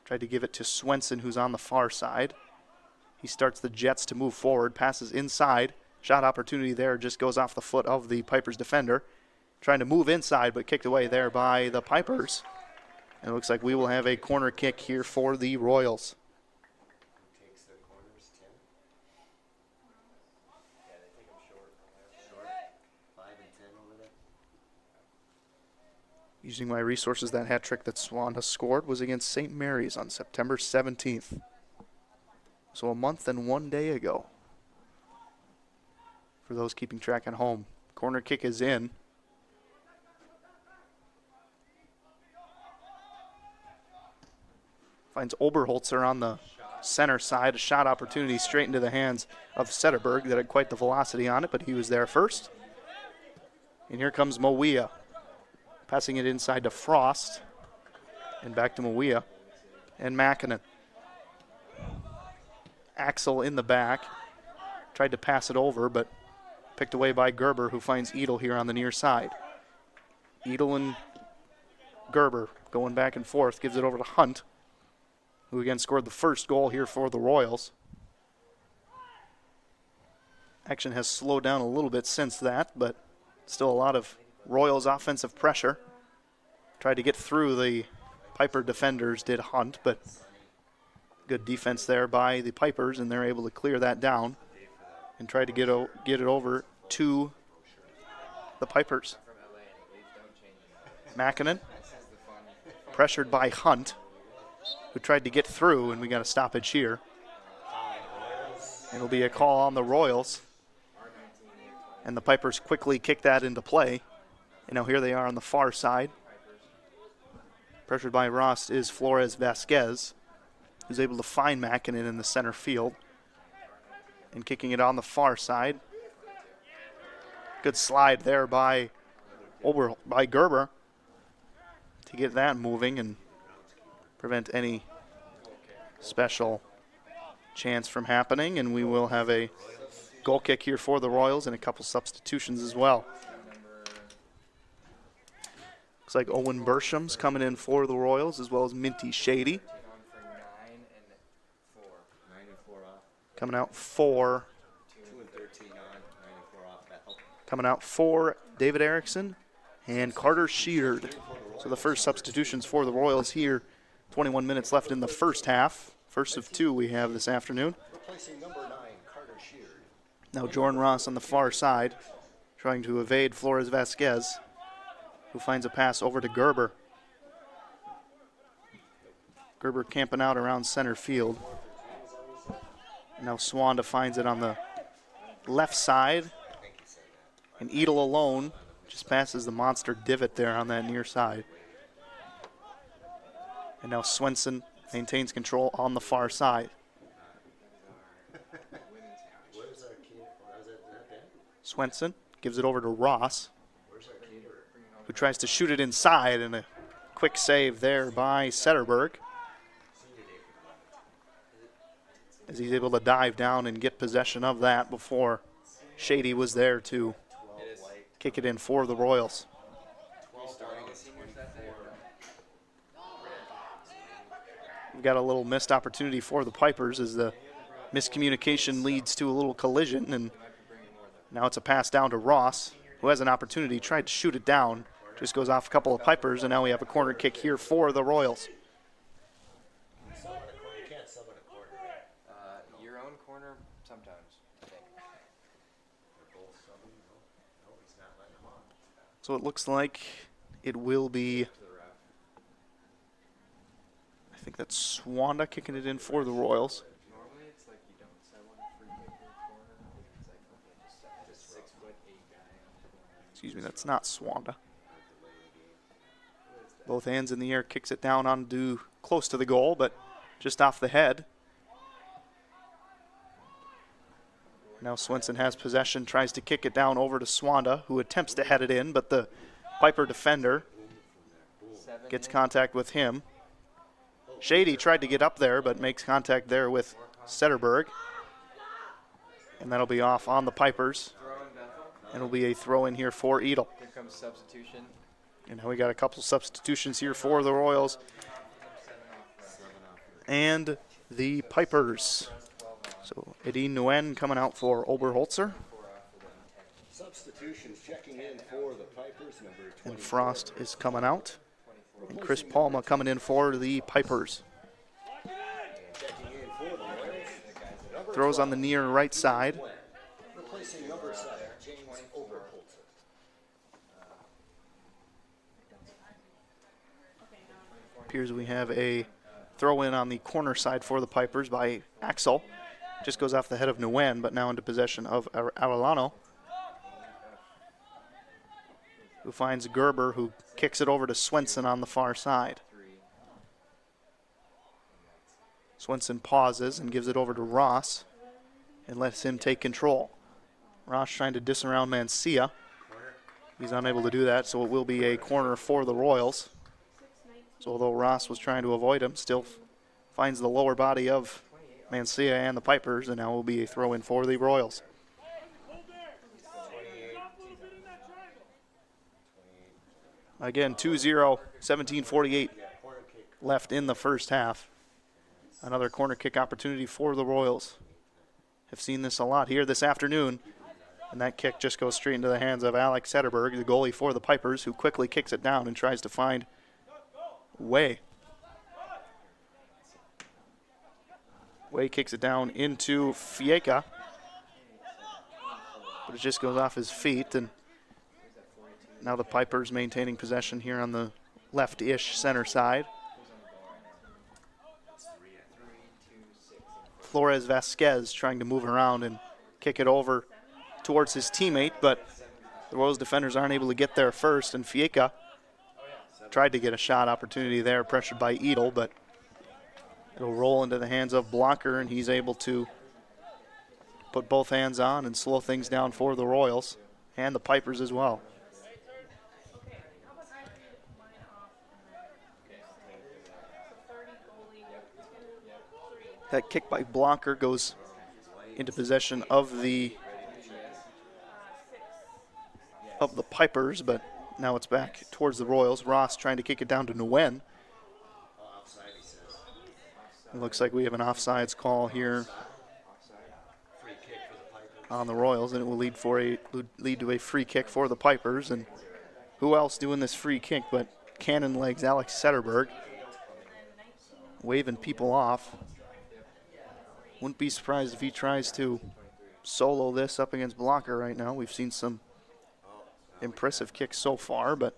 tried to give it to Swenson, who's on the far side. He starts the Jets to move forward, passes inside. Shot opportunity there, just goes off the foot of the Pipers defender. Trying to move inside, but kicked away there by the Pipers. And it looks like we will have a corner kick here for the Royals. Using my resources, that hat trick that Swanda scored was against St. Mary's on September 17th. So a month and 1 day ago. For those keeping track at home. Corner kick is in. Finds Oberholzer on the center side. A shot opportunity straight into the hands of Sederberg that had quite the velocity on it, but he was there first. And here comes Moia. Passing it inside to Frost. And back to Moia. And Makinen. Axel in the back. Tried to pass it over, but picked away by Gerber, who finds Edel here on the near side. Edel and Gerber going back and forth. Gives it over to Hunt, who again scored the first goal here for the Royals. Action has slowed down a little bit since that, but still a lot of Royals offensive pressure. Tried to get through the Piper defenders, did Hunt, but good defense there by the Pipers, and they're able to clear that down and try to get it over to the Pipers. Makinen, pressured by Hunt, who tried to get through, and we got a stoppage here. It'll be a call on the Royals, and the Pipers quickly kick that into play. And now here they are on the far side. Pressured by Ross is Flores Vasquez, who's able to find Makinen in the center field. And kicking it on the far side. Good slide there by Gerber to get that moving and prevent any special chance from happening. And we will have a goal kick here for the Royals and a couple substitutions as well. Looks like Owen Bersham's coming in for the Royals, as well as Minty Shady. Coming out for David Erickson and Carter Sheard. So the first substitutions for the Royals here. 21 minutes left in the first half. First of two we have this afternoon. Now Jordan Ross on the far side, trying to evade Flores Vasquez, who finds a pass over to Gerber. Gerber camping out around center field. Now Swanda finds it on the left side. And Edel alone just passes the monster divot there on that near side. And now Swenson maintains control on the far side. Swenson gives it over to Ross, who tries to shoot it inside, and a quick save there by Setterberg, as he's able to dive down and get possession of that before Shady was there to kick it in for the Royals. We've got a little missed opportunity for the Pipers as the miscommunication leads to a little collision, and now it's a pass down to Ross, who has an opportunity, tried to shoot it down, just goes off a couple of Pipers, and now we have a corner kick here for the Royals. Your own corner, sometimes, I think. So it looks like it will be, I think that's Swanda kicking it in for the Royals. Normally it's like you don't set one free kick in the corner. It's like, okay, just set the 6'8" guy on the corner. Excuse me, that's not Swanda. Both hands in the air, kicks it down onto close to the goal, but just off the head. Now Swenson has possession, tries to kick it down over to Swanda, who attempts to head it in, but the Piper defender gets contact with him. Shady tried to get up there, but makes contact there with Setterberg. And that'll be off on the Pipers. And it'll be a throw in here for Edel. Here comes substitution. And now we got a couple substitutions here for the Royals and the Pipers. So Eddie Nguyen coming out for Oberholzer. Substitutions checking in for the Pipers, number 20. And Frost is coming out. And Chris Palma coming in for the Pipers. Checking in for the Royals. Throws on the near right side. Replacing number 7, James Oberholzer. Appears we have a throw in on the corner side for the Pipers by Axel. Just goes off the head of Nguyen, but now into possession of Arellano, who finds Gerber, who kicks it over to Swenson on the far side. Swenson pauses and gives it over to Ross and lets him take control. Ross trying to disaround Mancia. He's unable to do that, so it will be a corner for the Royals. So although Ross was trying to avoid him, still finds the lower body of Mancia and the Pipers, and now will be a throw-in for the Royals. Again, 2-0, 17:48 left in the first half. Another corner kick opportunity for the Royals. Have seen this a lot here this afternoon. And that kick just goes straight into the hands of Alex Setterberg, the goalie for the Pipers, who quickly kicks it down and tries to find Way. Way kicks it down into Fieka. But it just goes off his feet, and now the Pipers maintaining possession here on the left-ish center side. Flores Vasquez trying to move around and kick it over towards his teammate, but the Royals defenders aren't able to get there first, and Fieka tried to get a shot opportunity there, pressured by Edel, but it'll roll into the hands of Blocker, and he's able to put both hands on and slow things down for the Royals and the Pipers as well. That kick by Blocker goes into possession of the Pipers, but now it's back towards the Royals. Ross trying to kick it down to Nguyen. It looks like we have an offsides call here on the Royals, and it will lead to a free kick for the Pipers. And who else doing this free kick but cannon legs Alex Setterberg, waving people off. Wouldn't be surprised if he tries to solo this up against Blocker right now. We've seen some impressive kicks so far, but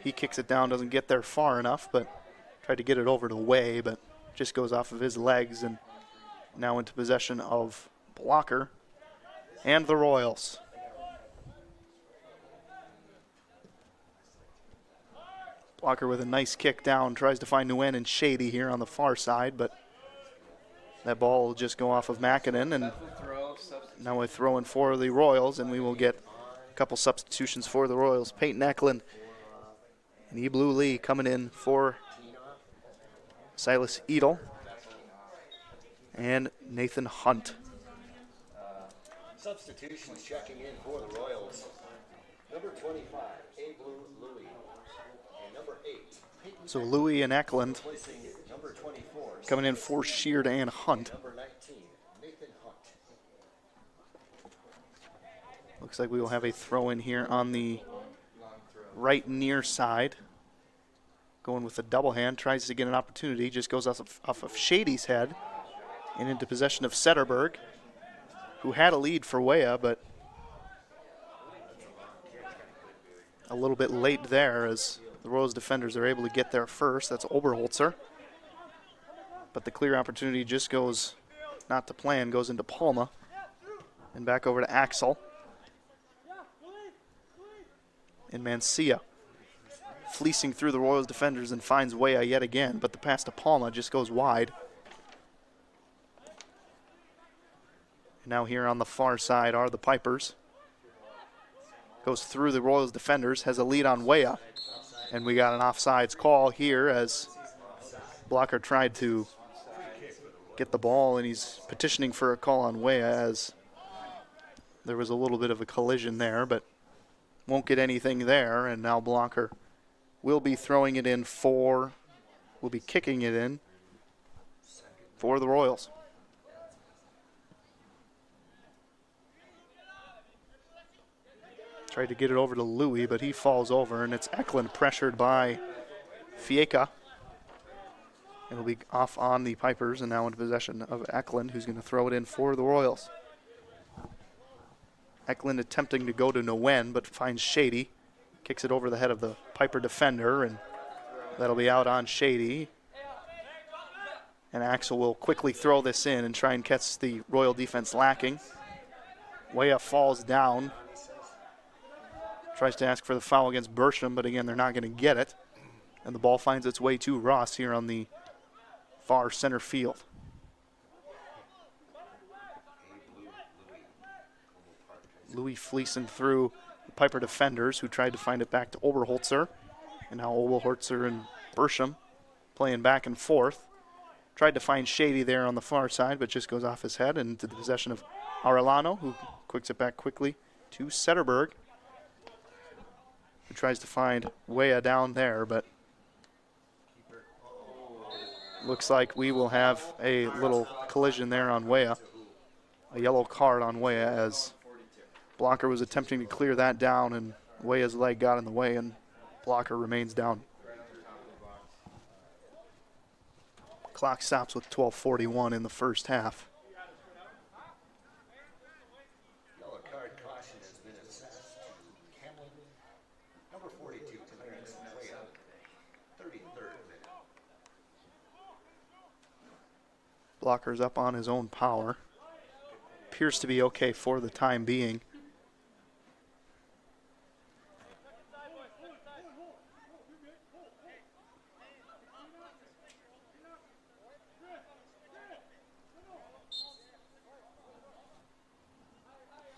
he kicks it down, doesn't get there far enough, but tried to get it over to Way, but just goes off of his legs, and now into possession of Blocker and the Royals. Blocker with a nice kick down, tries to find Nguyen and Shady here on the far side, but that ball will just go off of Mackinnon, and now we're throwing for the Royals, and we will get a couple substitutions for the Royals. Peyton Eklund and Eblu Lee coming in for Silas Edel and Nathan Hunt. Substitutions checking in for the Royals. Number 25, Eblu Louis. And number 8, Peyton So Louis and Eklund replacing number 24. coming in for Sheard and Hunt. Number 19, Nathan Hunt. Looks like we will have a throw in here on the right near side. Going with the double hand, tries to get an opportunity, just goes off of Shady's head and into possession of Setterberg, who had a lead for Weah, but a little bit late there as the Royals defenders are able to get there first. That's Oberholzer. But the clear opportunity just goes not to plan, goes into Palma. And back over to Axel. And Mancia fleecing through the Royals defenders and finds Weah yet again, but the pass to Palma just goes wide. Now here on the far side are the Pipers. Goes through the Royals defenders, has a lead on Weah. And we got an offsides call here as Blocker tried to get the ball, and he's petitioning for a call on Weah as there was a little bit of a collision there, but won't get anything there. And now Blocker will be throwing it in for, will be kicking it in for the Royals. Tried to get it over to Louis, but he falls over, and it's Eklund pressured by Fieka. It'll be off on the Pipers, and now in possession of Eklund, who's going to throw it in for the Royals. Eklund attempting to go to Nguyen, but finds Shady. Kicks it over the head of the Piper defender, and that'll be out on Shady. And Axel will quickly throw this in and try and catch the Royal defense lacking. Weah falls down. Tries to ask for the foul against Bersham, but again, they're not going to get it. And the ball finds its way to Ross here on the far center field. Louis fleecing through the Piper defenders, who tried to find it back to Oberholzer. And now Oberholzer and Bersham playing back and forth. Tried to find Shady there on the far side, but just goes off his head and into the possession of Arellano, who quicks it back quickly to Setterberg, who tries to find Weah down there, but looks like we will have a little collision there on Weah. A yellow card on Weah as Blocker was attempting to clear that down, and Weah's leg got in the way, and Blocker remains down. Clock stops with 12:41 in the first half. Yellow card caution has been assessed to Hmln. Number 42, Clarence Weah, 33rd minute. Blocker's up on his own power. Appears to be okay for the time being.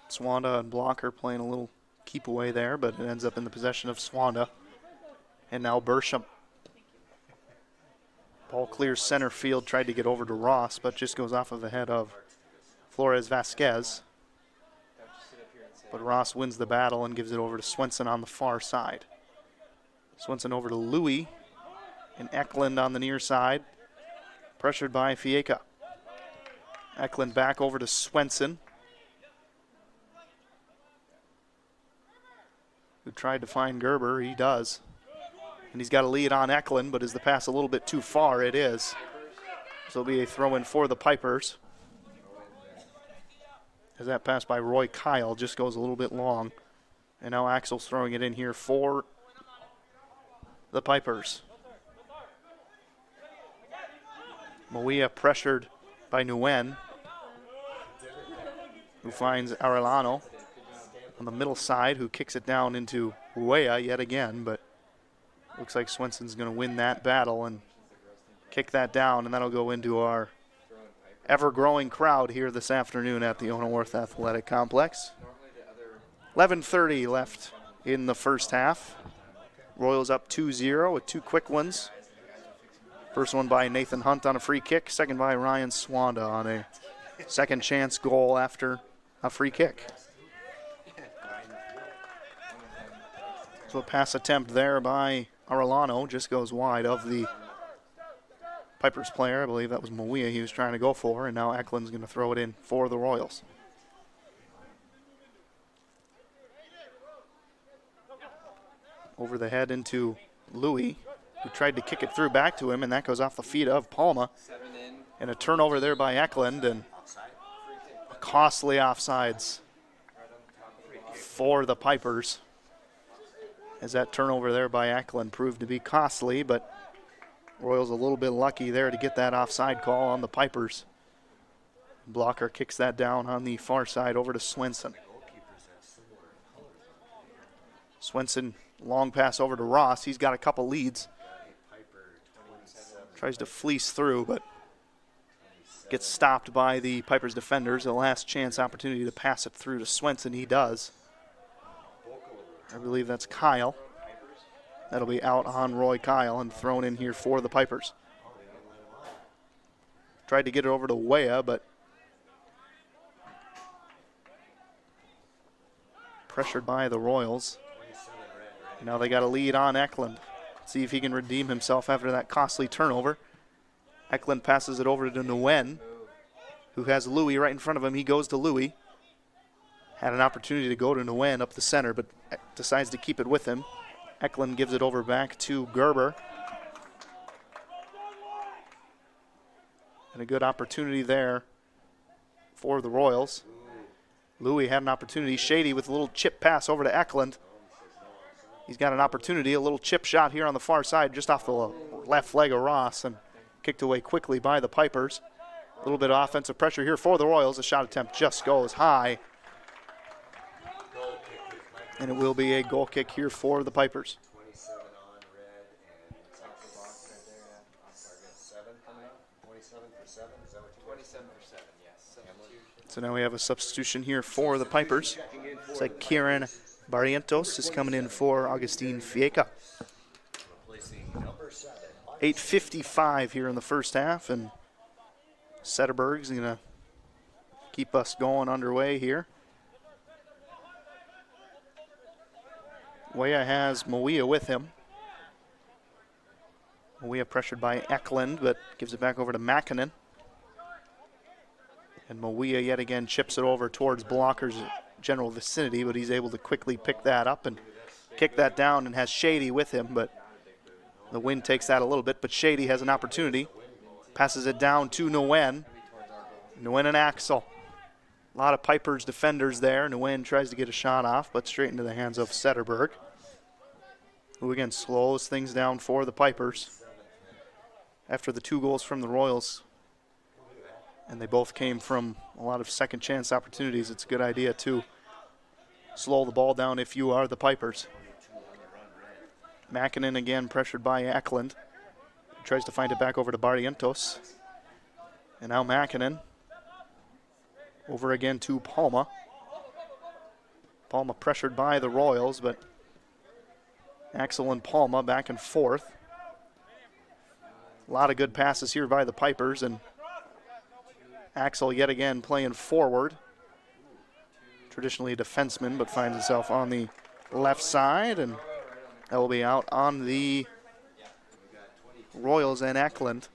Swanda and Blocker playing a little keep away there, but it ends up in the possession of Swanda. And now Bersham. Ball clears center field, tried to get over to Ross, but just goes off of the head of Flores Vasquez. But Ross wins the battle and gives it over to Swenson on the far side. Swenson over to Louis, and Eklund on the near side, pressured by Fieka. Eklund back over to Swenson, who tried to find Gerber. He does. And he's got a lead on Eklund, but is the pass a little bit too far? It is. So it'll be a throw-in for the Pipers, as that pass by Roy Kyle just goes a little bit long. And now Axel's throwing it in here for the Pipers. Moia pressured by Nguyen, who finds Arellano on the middle side, who kicks it down into Weah yet again, but Looks like Swenson's going to win that battle and kick that down, and that'll go into our ever-growing crowd here this afternoon at the Onaworth Athletic Complex. 11:30 left in the first half. Royals up 2-0 with two quick ones. First one by Nathan Hunt on a free kick. Second by Ryan Swanda on a second chance goal after a free kick. So a pass attempt there by Arellano just goes wide of the Pipers player. I believe that was Mawia he was trying to go for, and now Eklund's going to throw it in for the Royals. Over the head into Louis, who tried to kick it through back to him, and that goes off the feet of Palma. And a turnover there by Eklund, and a costly offsides for the Pipers, as that turnover there by Eklund proved to be costly, but Royals a little bit lucky there to get that offside call on the Pipers. Blocker kicks that down on the far side over to Swenson. Swenson, long pass over to Ross. He's got a couple leads. Tries to fleece through, but gets stopped by the Pipers defenders. A last chance opportunity to pass it through to Swenson. He does. I believe that's Kyle. That'll be out on Roy Kyle and thrown in here for the Pipers. Tried to get it over to Wea, but pressured by the Royals. Now they got a lead on Eklund. See if he can redeem himself after that costly turnover. Eklund passes it over to Nguyen, who has Louis right in front of him. He goes to Louis. Had an opportunity to go to Nguyen up the center, but decides to keep it with him. Eklund gives it over back to Gerber. And a good opportunity there for the Royals. Louis had an opportunity. Shady with a little chip pass over to Eklund. He's got an opportunity, a little chip shot here on the far side, just off the left leg of Ross, and kicked away quickly by the Pipers. A little bit of offensive pressure here for the Royals. The shot attempt just goes high. And it will be a goal kick here for the Pipers. 27 on red and it's off the box right there. Off target 7 coming up. 27 for 7. Is that what you 27 for 7, yes. Substitution. So now we have a substitution here for the Pipers. It's like Kieran Barrientos is coming in for Augustine Fieca. 8:55 here in the first half, and Sederberg's going to keep us going underway here. Wea has Mawia with him. Mawia pressured by Eklund, but gives it back over to Makinen. And Mawia yet again chips it over towards Blocker's general vicinity, but he's able to quickly pick that up and kick that down, and has Shady with him, but the wind takes that a little bit. But Shady has an opportunity. Passes it down to Nguyen. Nguyen and Axel. A lot of Pipers defenders there. Nguyen tries to get a shot off, but straight into the hands of Sederberg, who again slows things down for the Pipers. After the 2 goals from the Royals, and they both came from a lot of second chance opportunities, it's a good idea to slow the ball down if you are the Pipers. Makinen again pressured by Eklund. Tries to find it back over to Barrientos. And now Makinen over again to Palma. Palma pressured by the Royals, but Axel and Palma back and forth. A lot of good passes here by the Pipers, and Axel yet again playing forward. Traditionally a defenseman, but finds himself on the left side, and that will be out on the Royals and Eklund.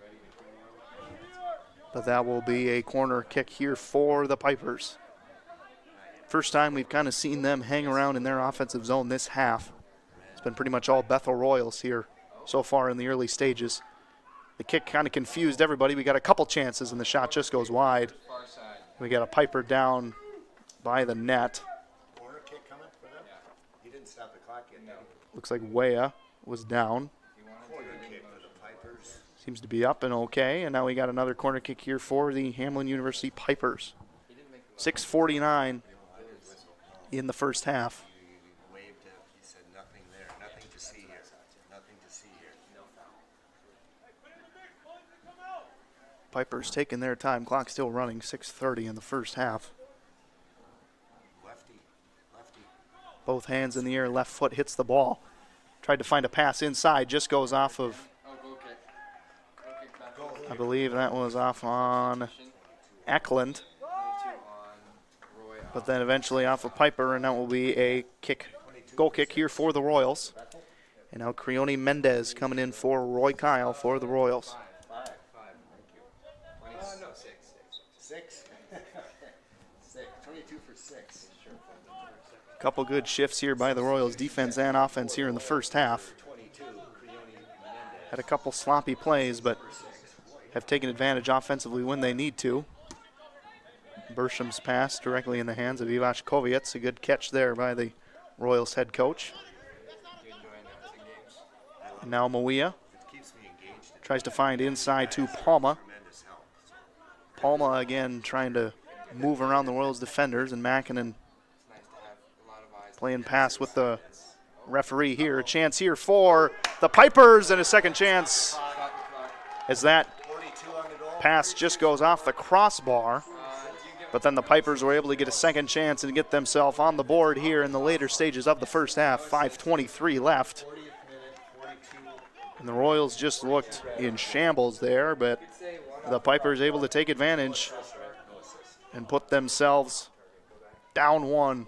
But that will be a corner kick here for the Pipers. First time we've kind of seen them hang around in their offensive zone this half. It's been pretty much all Bethel Royals here so far in the early stages. The kick kind of confused everybody. We got a couple chances, and the shot just goes wide. We got a Piper down by the net. Corner kick coming for them? He didn't stop the clock yet. Looks like Wea was down. Corner kick for the Pipers. Seems to be up and okay. And now we got another corner kick here for the Hmln University Pipers. 6:49 in the first half. He waved him. He said nothing there. Nothing to see here. Nothing to Pipers taking their time. Clock still running, 6:30 in the first half. Both hands in the air, left foot hits the ball. Tried to find a pass inside, just goes off of, I believe that was off on Eklund. But then eventually off of Piper, and that will be a goal kick here for the Royals. And now Creone Mendez coming in for Roy Kyle for the Royals. Six. 22 for 6. Couple good shifts here by the Royals defense and offense here in the first half. Had a couple sloppy plays, but have taken advantage offensively when they need to. Bersham's pass directly in the hands of Ivash Koviets. A good catch there by the Royals head coach. And now Mawia tries to find inside to Palma. Palma again trying to move around the Royals defenders, and Makinen playing pass with the referee here. A chance here for the Pipers, and a second chance as that pass just goes off the crossbar. But then the Pipers were able to get a second chance and get themselves on the board here in the later stages of the first half. 5:23 left. And the Royals just looked in shambles there, but the Pipers able to take advantage and put themselves down one.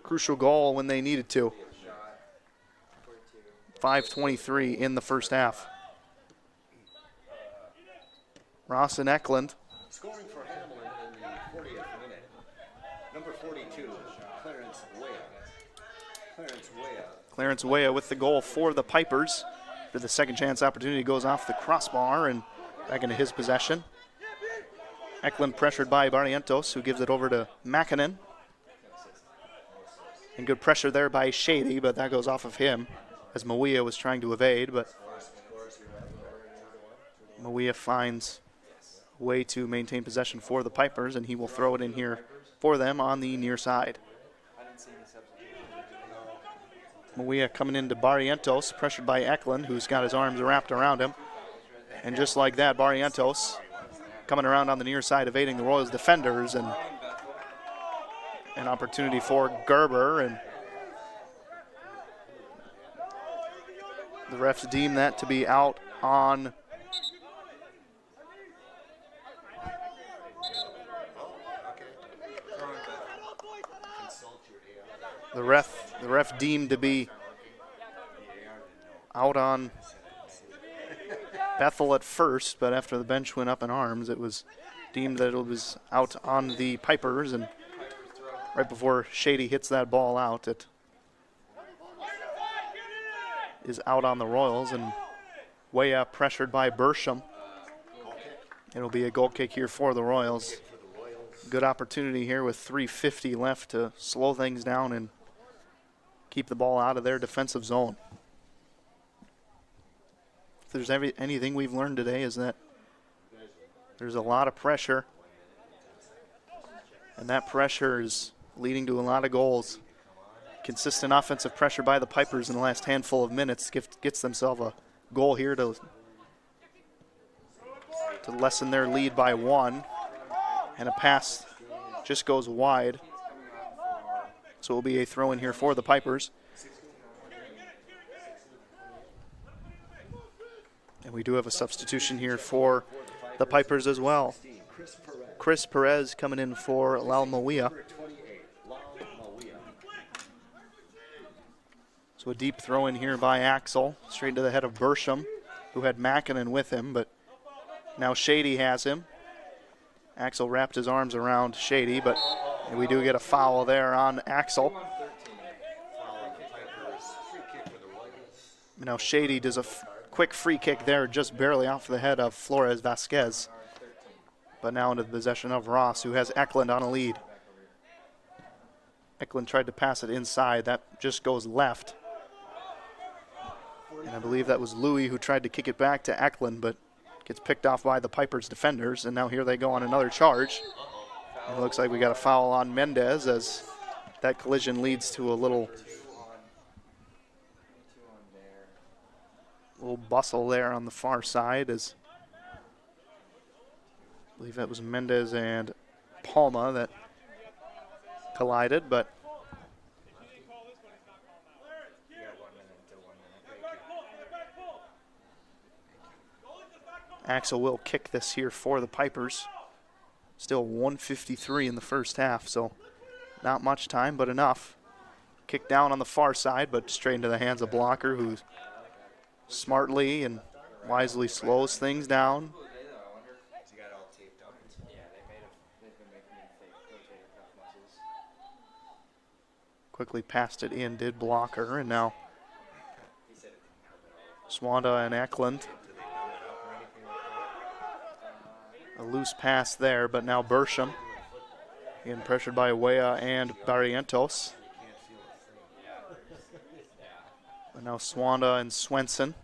Crucial goal when they needed to. 5:23 in the first half. Ross and Eklund. Scoring for Hmln in the 40th minute. Number 42, Clarence Weah. Clarence Weah with the goal for the Pipers. For the second chance opportunity goes off the crossbar and back into his possession. Eklund pressured by Barrientos, who gives it over to Makinen. And good pressure there by Shady, but that goes off of him as Mawia was trying to evade, but Mawia finds a way to maintain possession for the Pipers, and he will throw it in here for them on the near side. Mawia coming into Barrientos, pressured by Eklund, who's got his arms wrapped around him. And just like that, Barrientos coming around on the near side, evading the Royals defenders, and an opportunity for Gerber, and the refs deem that to be out on the ref deemed to be out on Bethel at first, but after the bench went up in arms, it was deemed that it was out on the Pipers, and right before Shady hits that ball out, it is out on the Royals, and Weah pressured by Bersham. It'll be a goal kick here for the Royals. Good opportunity here with 3:50 left to slow things down and keep the ball out of their defensive zone. If there's anything we've learned today is that there's a lot of pressure, and that pressure is leading to a lot of goals. Consistent offensive pressure by the Pipers in the last handful of minutes gets themselves a goal here to lessen their lead by one. And a pass just goes wide. So it will be a throw in here for the Pipers. And we do have a substitution here for the Pipers as well. Chris Perez coming in for Lal Mawia. So a deep throw in here by Axel, straight to the head of Bersham, who had Makinen with him, but now Shady has him. Axel wrapped his arms around Shady, but we do get a foul there on Axel. Now Shady does a quick free kick there, just barely off the head of Flores Vasquez. But now into the possession of Ross, who has Eklund on a lead. Eklund tried to pass it inside. That just goes left. And I believe that was Louis who tried to kick it back to Eklund, but gets picked off by the Pipers defenders. And now here they go on another charge. And it looks like we got a foul on Mendez as that collision leads to a little bustle there on the far side as believe that was Mendez and Palma that collided, but Axel will kick this here for the Pipers. Still 1:53 in the first half, so not much time, but enough. Kick down on the far side, but straight into the hands of Blocker, who smartly and wisely slows things down. Quickly passed it in, did Blocker, and now Swanda and Eklund. A loose pass there, but now Bersham getting pressured by Wea and Barrientos. But now Swanda and Swenson.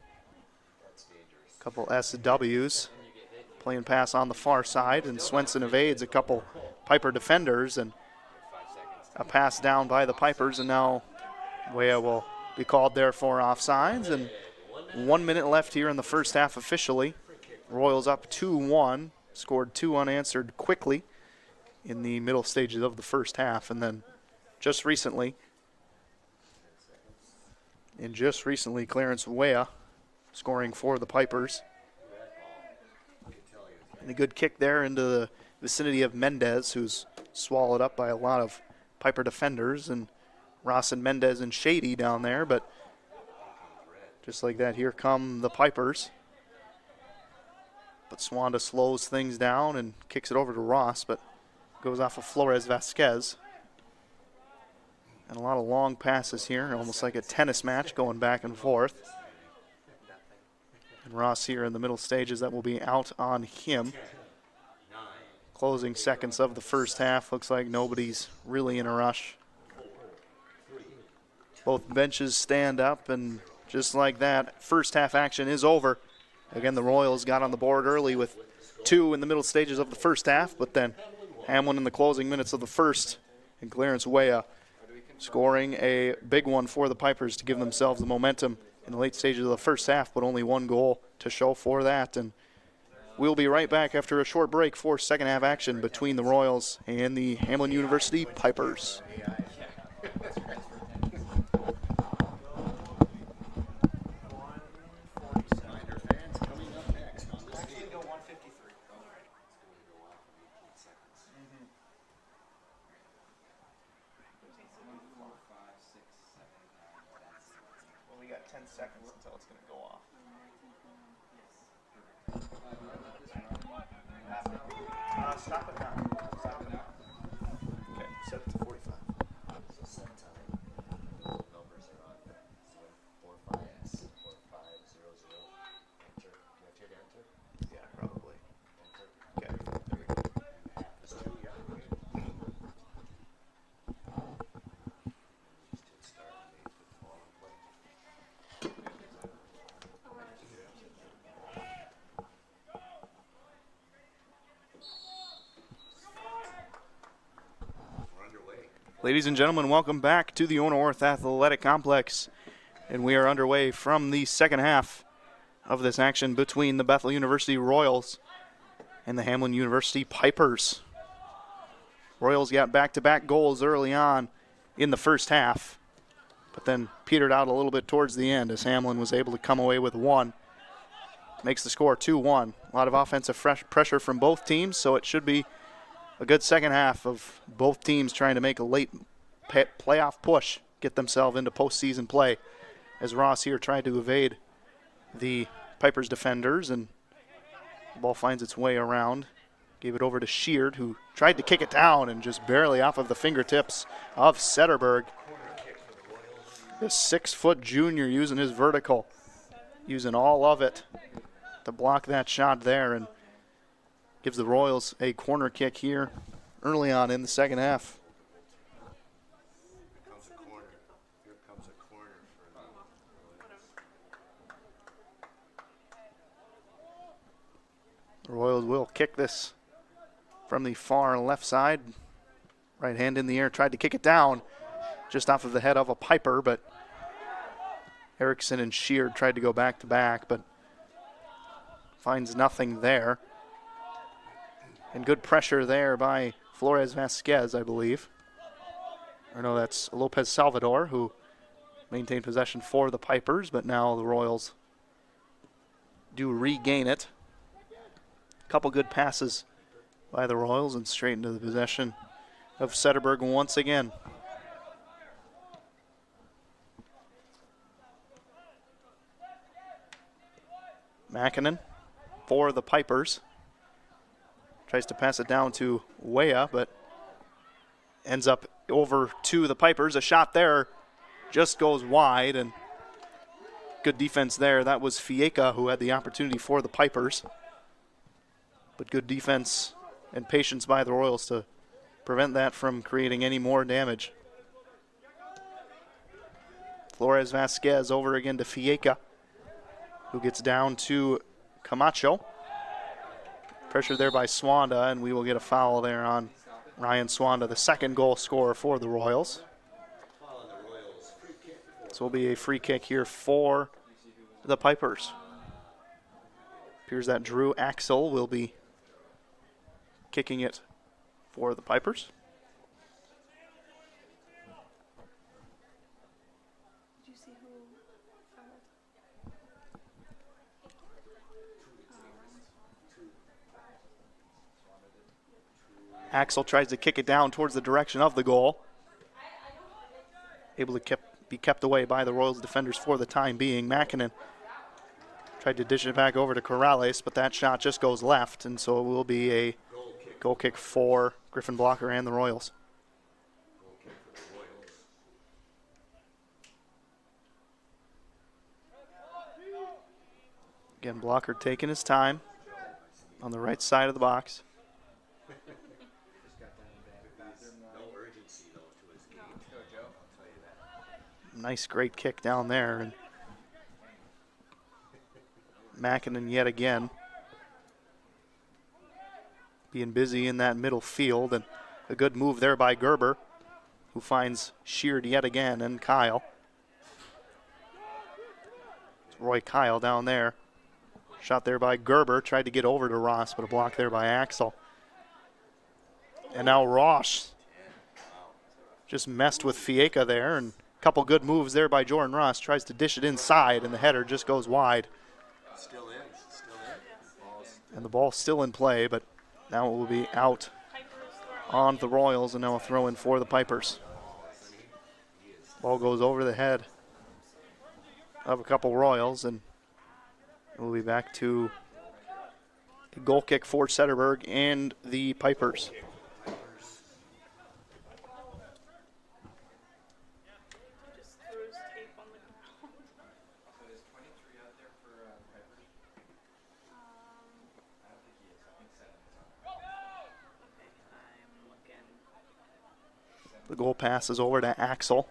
A couple SWs. Playing pass on the far side, and Swenson evades a couple Piper defenders, and a pass down by the Pipers, and now Wea will be called there for offsides, and 1 minute left here in the first half officially. Royals up 2-1, scored 2 unanswered quickly in the middle stages of the first half, and then just recently, Clarence Wea scoring for the Pipers. And a good kick there into the vicinity of Mendez, who's swallowed up by a lot of Piper defenders, and Ross and Mendez and Shady down there, but just like that, here come the Pipers. But Swanda slows things down and kicks it over to Ross, but goes off of Flores Vasquez. And a lot of long passes here, almost like a tennis match going back and forth. And Ross here in the middle stages, that will be out on him. Closing seconds of the first half, looks like nobody's really in a rush. Both benches stand up, and just like that, first half action is over. Again, the Royals got on the board early with 2 in the middle stages of the first half, but then Hmln in the closing minutes of the first, and Clarence Wea scoring a big one for the Pipers to give themselves the momentum in the late stages of the first half, but only 1 goal to show for that. And we'll be right back after a short break for second half action between the Royals and the Hmln University Pipers. Well, we got 10 seconds until it's going to go off. Stop it now. Stop it now. Okay, set it to 45. So set time. Numbers are on. So 45, 4500. Enter. Do you have to hit enter? Yeah, probably. Enter. Okay, there we go. That's 2, yeah. Just hit start and wait for the ball and play. We're underway. Ladies and gentlemen, welcome back to the Owner-Orth Athletic Complex. And we are underway from the second half of this action between the Bethel University Royals and the Hmln University Pipers. Royals got back-to-back goals early on in the first half, but then petered out a little bit towards the end as Hmln was able to come away with 1. Makes the score 2-1. A lot of offensive pressure from both teams, so it should be a good second half of both teams trying to make a late playoff push, get themselves into postseason play, as Ross here tried to evade the Pipers defenders, and the ball finds its way around. Gave it over to Sheard, who tried to kick it down and just barely off of the fingertips of Setterberg. The 6-foot junior using his vertical, using all of it to block that shot there, and gives the Royals a corner kick here early on in the second half. Here comes a corner. Here comes a corner for The Royals will kick this from the far left side. Right hand in the air, tried to kick it down just off of the head of a Piper, but Erickson and Sheard tried to go back to back, but finds nothing there. And good pressure there by Flores Vasquez, I believe. Or no, that's Lopez Salvador, who maintained possession for the Pipers, but now the Royals do regain it. A couple good passes by the Royals and straight into the possession of Zetterberg once again. Makinen for the Pipers. Tries to pass it down to Weah, but ends up over to the Pipers. A shot there just goes wide, and good defense there. That was Fieka who had the opportunity for the Pipers. But good defense and patience by the Royals to prevent that from creating any more damage. Flores Vasquez over again to Fieka, who gets down to Camacho. Pressure there by Swanda, and we will get a foul there on Ryan Swanda, the second goal scorer for the Royals. So will be a free kick here for the Pipers. Appears that Drew Axel will be kicking it for the Pipers. Axel tries to kick it down towards the direction of the goal. Able to be kept away by the Royals defenders for the time being. Makinen tried to dish it back over to Corrales, but that shot just goes left, and so it will be a goal kick for Griffin Blocker and the Royals. Again, Blocker taking his time on the right side of the box. Nice, great kick down there. And Makinen yet again being busy in that middle field, and a good move there by Gerber, who finds Sheard yet again, and Kyle. It's Roy Kyle down there. Shot there by Gerber, tried to get over to Ross, but a block there by Axel. And now Ross just messed with Fieka there, and a couple good moves there by Jordan Ross. Tries to dish it inside, and the header just goes wide. Still in. And the ball's still in play, but now it will be out on the Royals, and now a throw in for the Pipers. Ball goes over the head of a couple Royals, and we'll be back to a goal kick for Zetterberg and the Pipers. The goal pass is over to Axel,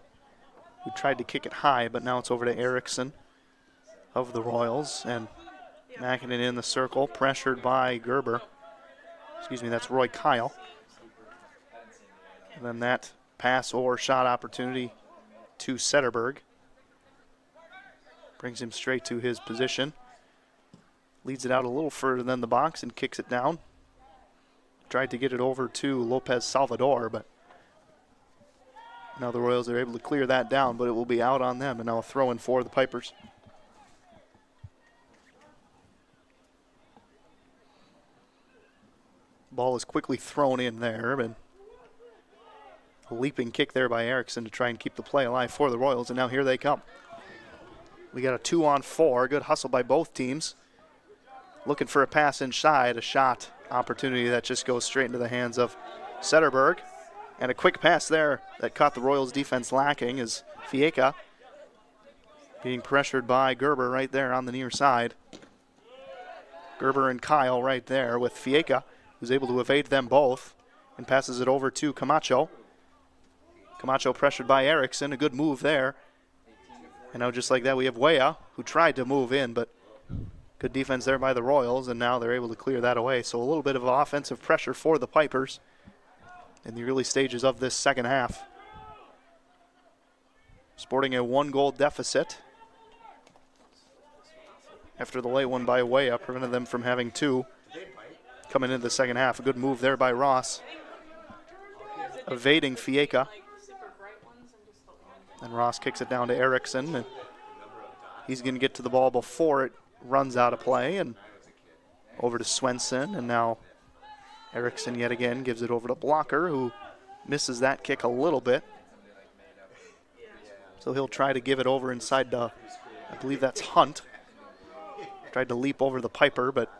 who tried to kick it high, but now it's over to Erickson of the Royals, and Makinen in the circle, pressured by Gerber. Excuse me, that's Roy Kyle. And then that pass or shot opportunity to Zetterberg. Brings him straight to his position. Leads it out a little further than the box and kicks it down. Tried to get it over to Lopez Salvador, but now the Royals are able to clear that down, but it will be out on them, and now a throw in for the Pipers. Ball is quickly thrown in there, and a leaping kick there by Erickson to try and keep the play alive for the Royals, and now here they come. We got a 2-on-4, good hustle by both teams. Looking for a pass inside, a shot opportunity that just goes straight into the hands of Zetterberg. And a quick pass there that caught the Royals defense lacking is Fieka being pressured by Gerber right there on the near side. Gerber and Kyle right there with Fieka, who's able to evade them both and passes it over to Camacho. Camacho pressured by Erickson, a good move there. And now just like that we have Weah, who tried to move in, but good defense there by the Royals, and now they're able to clear that away. So a little bit of offensive pressure for the Pipers in the early stages of this second half. Sporting a 1-goal deficit after the late one by Weah prevented them from having two. coming into the second half. A good move there by Ross, evading Fieka. And Ross kicks it down to Erickson, and he's going to get to the ball before it runs out of play, and over to Swenson, and now Erickson yet again gives it over to Blocker, who misses that kick a little bit. So he'll try to give it over inside the, I believe that's Hunt. Tried to leap over the Piper, but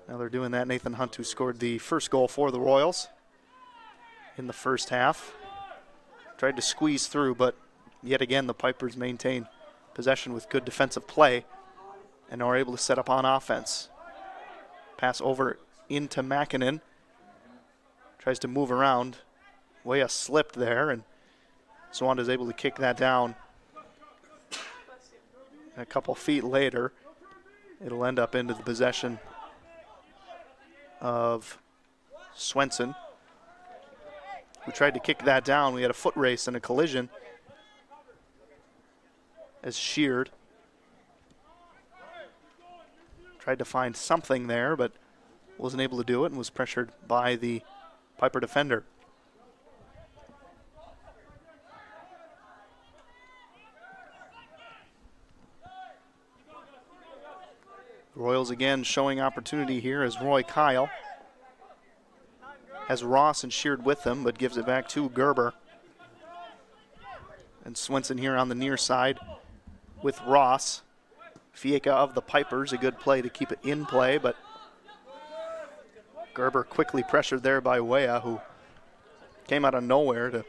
now they're doing that. Nathan Hunt, who scored the first goal for the Royals in the first half. Tried to squeeze through, but yet again the Pipers maintain possession with good defensive play and are able to set up on offense. Pass over into Makinen. Tries to move around. Weah slipped there, and Swan is able to kick that down. And a couple feet later, it'll end up into the possession of Swenson, who tried to kick that down. We had a foot race and a collision as Sheard tried to find something there, but wasn't able to do it and was pressured by the Piper defender. Royals again showing opportunity here as Roy Kyle has Ross and Sheard with them, but gives it back to Gerber. And Swenson here on the near side with Ross. Fieka of the Pipers, a good play to keep it in play, but Gerber quickly pressured there by Weah, who came out of nowhere to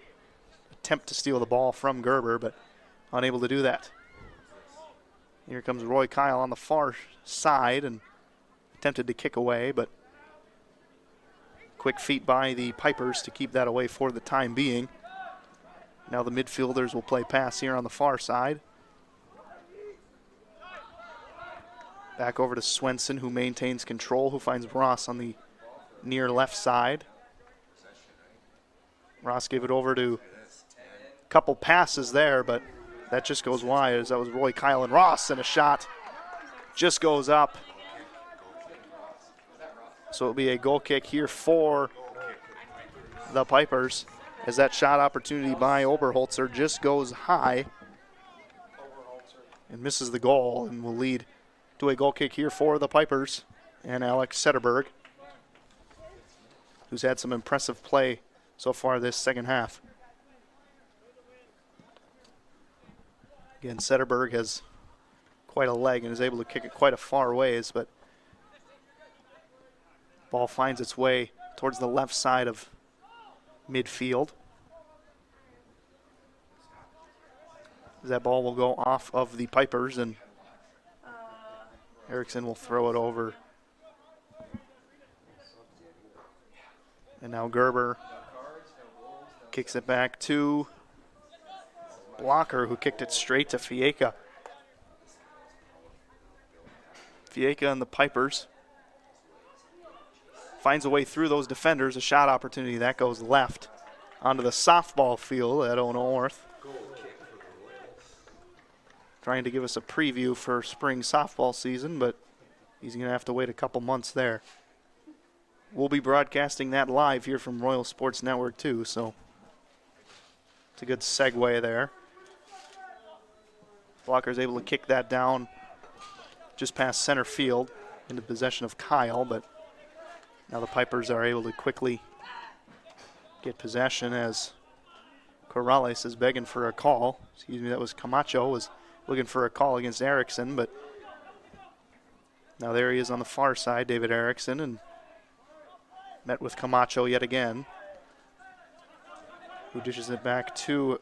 attempt to steal the ball from Gerber, but unable to do that. Here comes Roy Kyle on the far side and attempted to kick away, but quick feet by the Pipers to keep that away for the time being. Now the midfielders will play pass here on the far side. Back over to Swenson, who maintains control, who finds Ross on the near left side. Ross gave it over to a couple passes there, but that just goes wide, as that was Roy Kyle and Ross, and a shot just goes up. So it'll be a goal kick here for the Pipers, as that shot opportunity by Oberholzer just goes high and misses the goal, and will lead to a goal kick here for the Pipers and Alex Sederberg, who's had some impressive play so far this second half. Again, Sederberg has quite a leg and is able to kick it quite a far ways, but ball finds its way towards the left side of midfield. That ball will go off of the Pipers, and Erickson will throw it over. And now Gerber kicks it back to Blocker, who kicked it straight to Fieka. Fieka and the Pipers finds a way through those defenders. A shot opportunity that goes left onto the softball field at Ono North. Trying to give us a preview for spring softball season, but he's going to have to wait a couple months there. We'll be broadcasting that live here from Royal Sports Network too, so it's a good segue there. Blocker's able to kick that down just past center field into possession of Kyle, but now the Pipers are able to quickly get possession as Corrales is begging for a call. Excuse me, that was Camacho was looking for a call against Erickson, but now there he is on the far side, David Erickson, and met with Camacho yet again, who dishes it back to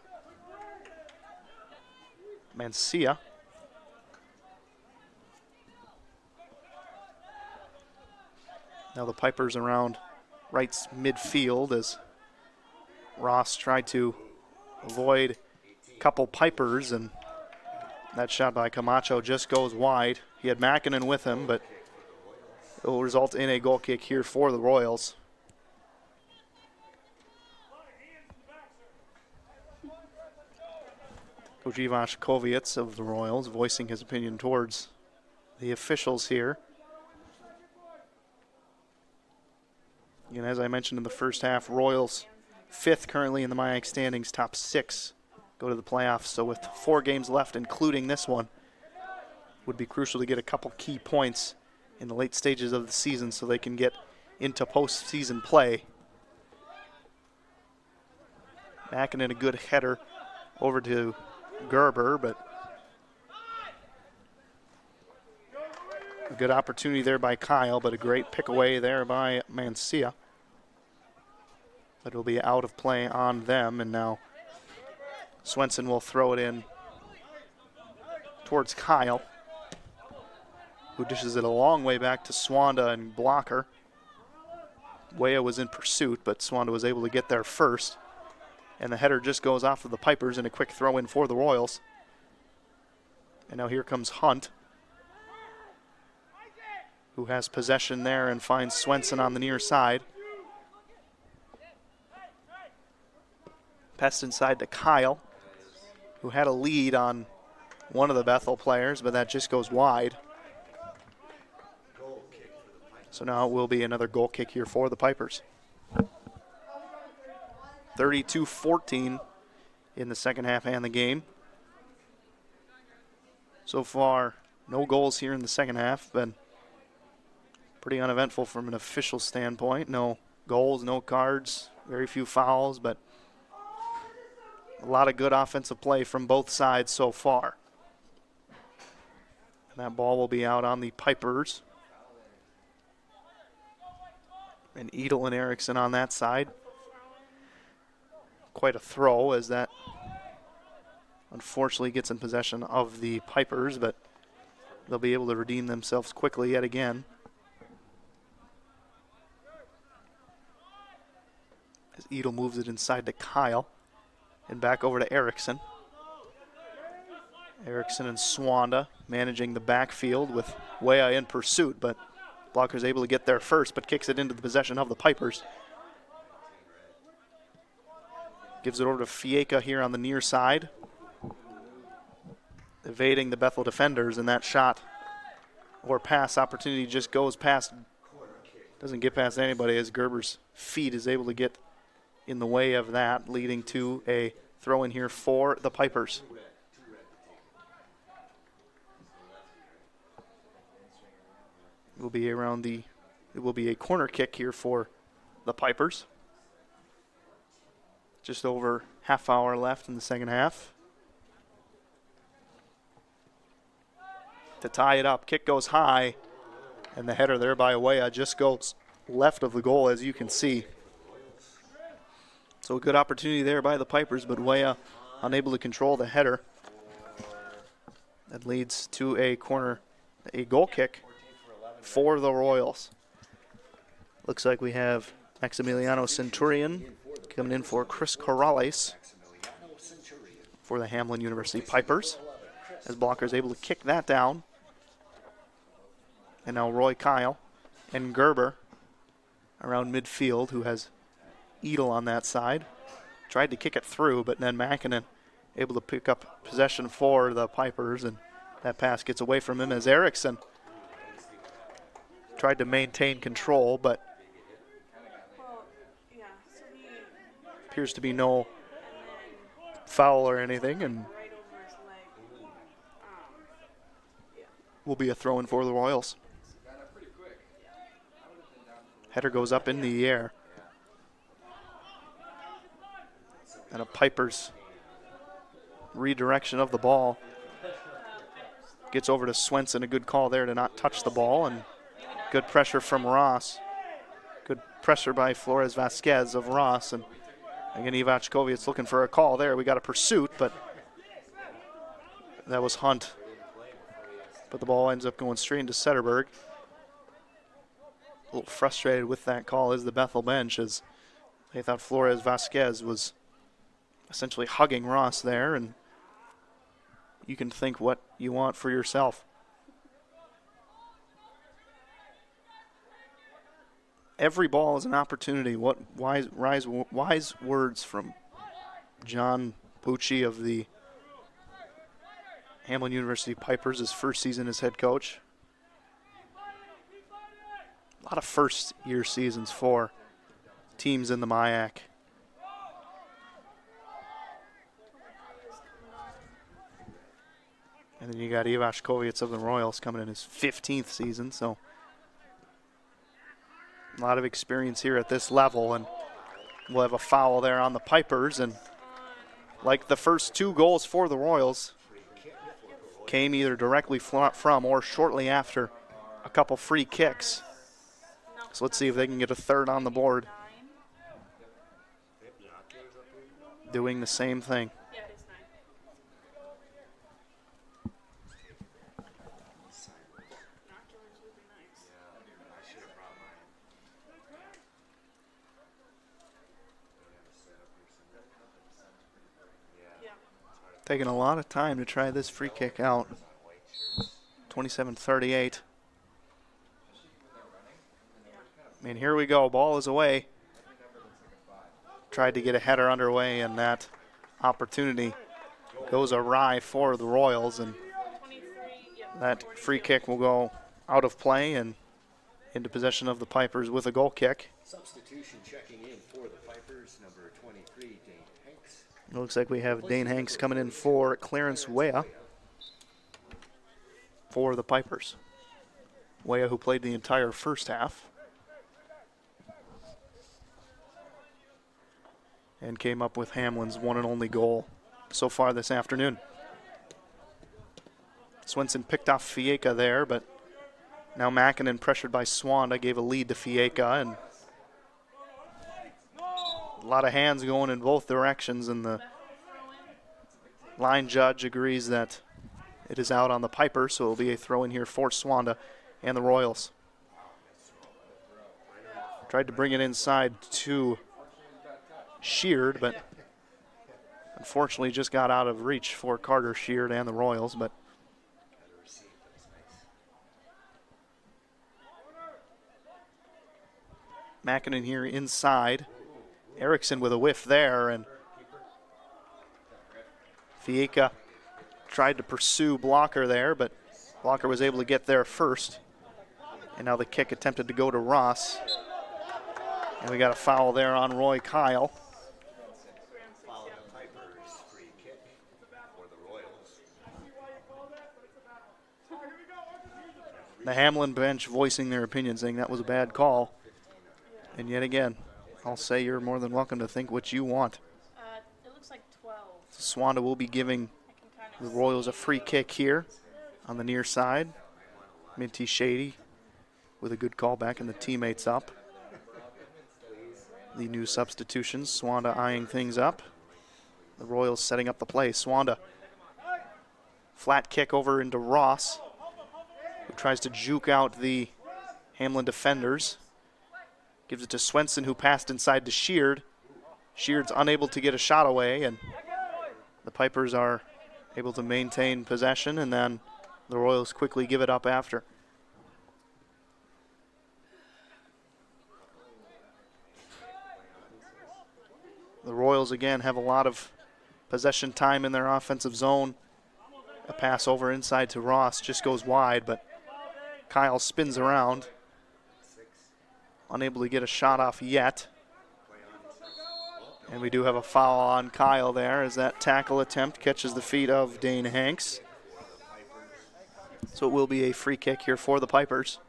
Mancia. Now the Pipers around right's midfield as Ross tried to avoid a couple Pipers, and that shot by Camacho just goes wide. He had Makinen with him, but it will result in a goal kick here for the Royals. Coach Ivan Shkovets of the Royals voicing his opinion towards the officials here. And as I mentioned in the first half, Royals 5th currently in the MIAC standings, top 6 go to the playoffs. So with 4 games left, including this one, would be crucial to get a couple key points in the late stages of the season so they can get into postseason play. Backing in a good header over to Gerber, but a good opportunity there by Kyle, but a great pick away there by Mancia. But it'll be out of play on them, and now Swenson will throw it in towards Kyle, who dishes it a long way back to Swanda and Blocker. Weah was in pursuit, but Swanda was able to get there first. And the header just goes off of the Pipers and a quick throw in for the Royals. And now here comes Hunt, who has possession there and finds Swenson on the near side. Pass inside to Kyle, who had a lead on one of the Bethel players, but that just goes wide. So now it will be another goal kick here for the Pipers. 32-14 in the second half and the game. So far, no goals here in the second half. Been pretty uneventful from an official standpoint. No goals, no cards, very few fouls, but a lot of good offensive play from both sides so far. And that ball will be out on the Pipers. And Edel and Erickson on that side. Quite a throw as that unfortunately gets in possession of the Pipers, but they'll be able to redeem themselves quickly yet again. As Edel moves it inside to Kyle and back over to Erickson. Erickson and Swanda managing the backfield with Weah in pursuit, but Blocker's able to get there first, but kicks it into the possession of the Pipers. Gives it over to Fieka here on the near side, evading the Bethel defenders, and that shot or pass opportunity just goes past, doesn't get past anybody as Gerber's feet is able to get in the way of that, leading to a throw in here for the Pipers. It will be a corner kick here for the Pipers. Just over half hour left in the second half. To tie it up, kick goes high, and the header there by Weah just goes left of the goal, as you can see. So a good opportunity there by the Pipers, but Weah unable to control the header. That leads to a goal kick for the Royals. Looks like we have Maximiliano Centurion coming in for Chris Corrales for the Hmln University Pipers, as Blocker is able to kick that down. And now Roy Kyle and Gerber around midfield, who has Edel on that side. Tried to kick it through, but then Makinen able to pick up possession for the Pipers, and that pass gets away from him as Erickson tried to maintain control, but appears to be no foul or anything, and will be a throw-in for the Royals. Header goes up in the air. And a Pipers redirection of the ball. Gets over to Swenson, a good call there to not touch the ball, and good pressure from Ross. Good pressure by Flores Vasquez of Ross, and again, Ivachkovic looking for a call there. We got a pursuit, but that was Hunt. But the ball ends up going straight into Setterberg. A little frustrated with that call is the Bethel bench, as they thought Flores Vasquez was essentially hugging Ross there, and you can think what you want for yourself. Every ball is an opportunity. What wise words from John Pucci of the Hmln University Pipers, his first season as head coach. A lot of first-year seasons for teams in the MIAC. And then you got Ivash Kovic of the Royals coming in his 15th season, so a lot of experience here at this level, and we'll have a foul there on the Pipers. And like the first 2 goals for the Royals came either directly from or shortly after a couple free kicks. So let's see if they can get a third on the board. Doing the same thing. Taking a lot of time to try this free kick out. 27-38. And here we go. Ball is away. Tried to get a header underway, and that opportunity goes awry for the Royals, and that free kick will go out of play and into possession of the Pipers with a goal kick. Substitution checking in for the Pipers, number 23, Dane Hanks. It looks like we have Dane Hanks coming in for Clarence Weah for the Pipers. Weah, who played the entire first half and came up with Hmlin's one and only goal so far this afternoon. Swenson picked off Fieka there, but now Mackinnon, pressured by Swanda, gave a lead to Fieka, and a lot of hands going in both directions, and the line judge agrees that it is out on the Piper, so it will be a throw in here for Swanda and the Royals. Tried to bring it inside to Sheard, but unfortunately just got out of reach for Carter Sheard and the Royals. But Mackinnon here inside. Erickson with a whiff there, and Fieka tried to pursue Blocker there, but Blocker was able to get there first. And now the kick attempted to go to Ross. And we got a foul there on Roy Kyle. The Hmln bench voicing their opinion, saying that was a bad call. And yet again, I'll say you're more than welcome to think what you want. It looks like 12. Swanda will be giving the Royals a free kick here on the near side. Minty Shady with a good call back and the teammates up. The new substitutions, Swanda eyeing things up. The Royals setting up the play. Swanda, flat kick over into Ross, who tries to juke out the Hmln defenders. Gives it to Swenson, who passed inside to Sheard. Sheard's unable to get a shot away, and the Pipers are able to maintain possession, and then the Royals quickly give it up after. The Royals again have a lot of possession time in their offensive zone. A pass over inside to Ross just goes wide, but Kyle spins around. Unable to get a shot off yet. And we do have a foul on Kyle there as that tackle attempt catches the feet of Dane Hanks. So it will be a free kick here for the Pipers.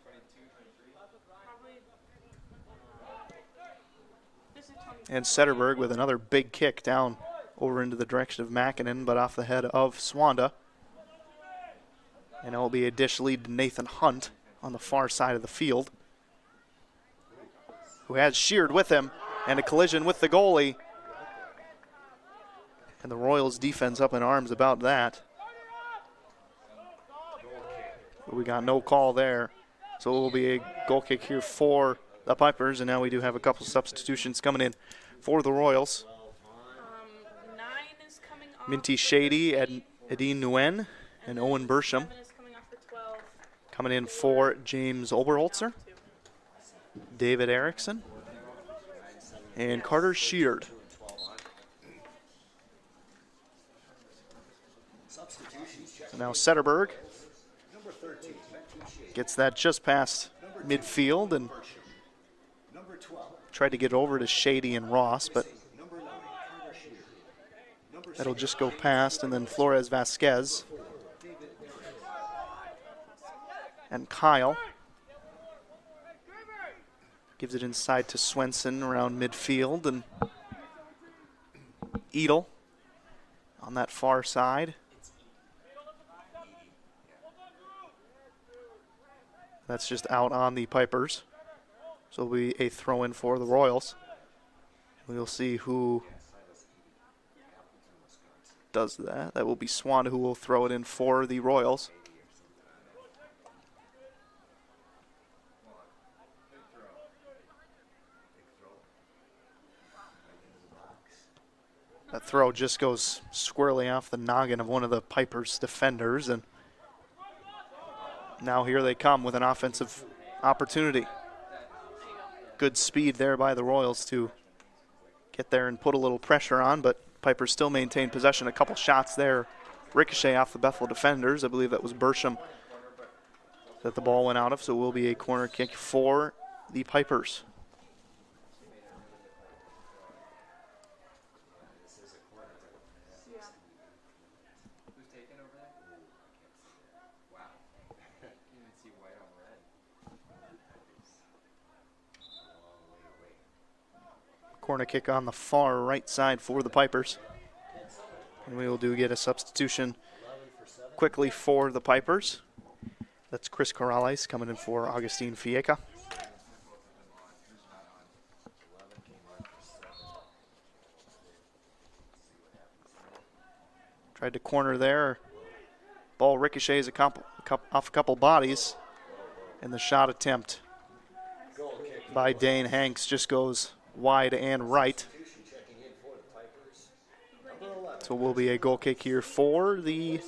And Setterberg with another big kick down over into the direction of Mackinnon, but off the head of Swanda. And it will be a dish lead to Nathan Hunt on the far side of the field, who has Sheard with him, and a collision with the goalie. And the Royals defense up in arms about that. But we got no call there. So it will be a goal kick here for the Pipers, and now we do have a couple substitutions coming in for the Royals. 9 is coming off. Minty Shady, Edine Nguyen, and Owen Bersham. 7 is coming off for 12. Coming in for James Oberholzer, David Erickson, and Carter Sheard. So now Setterberg gets that just past midfield, and Tried to get over to Shady and Ross, but that'll just go past. And then Flores Vasquez and Kyle gives it inside to Swenson around midfield, and Edel on that far side. That's just out on the Pipers. So it'll be a throw-in for the Royals. We'll see who does that. That will be Swan who will throw it in for the Royals. That throw just goes squarely off the noggin of one of the Pipers' defenders, and now here they come with an offensive opportunity. Good speed there by the Royals to get there and put a little pressure on, but Pipers still maintain possession. A couple shots there, ricochet off the Bethel defenders. I believe that was Bersham that the ball went out of, so it will be a corner kick for the Pipers. Corner kick on the far right side for the Pipers. And we will get a substitution quickly for the Pipers. That's Chris Corrales coming in for Augustine Fieca. Tried to corner there. Ball ricochets off a couple bodies. And the shot attempt by Dane Hanks just goes wide and right. So will be a goal kick here for the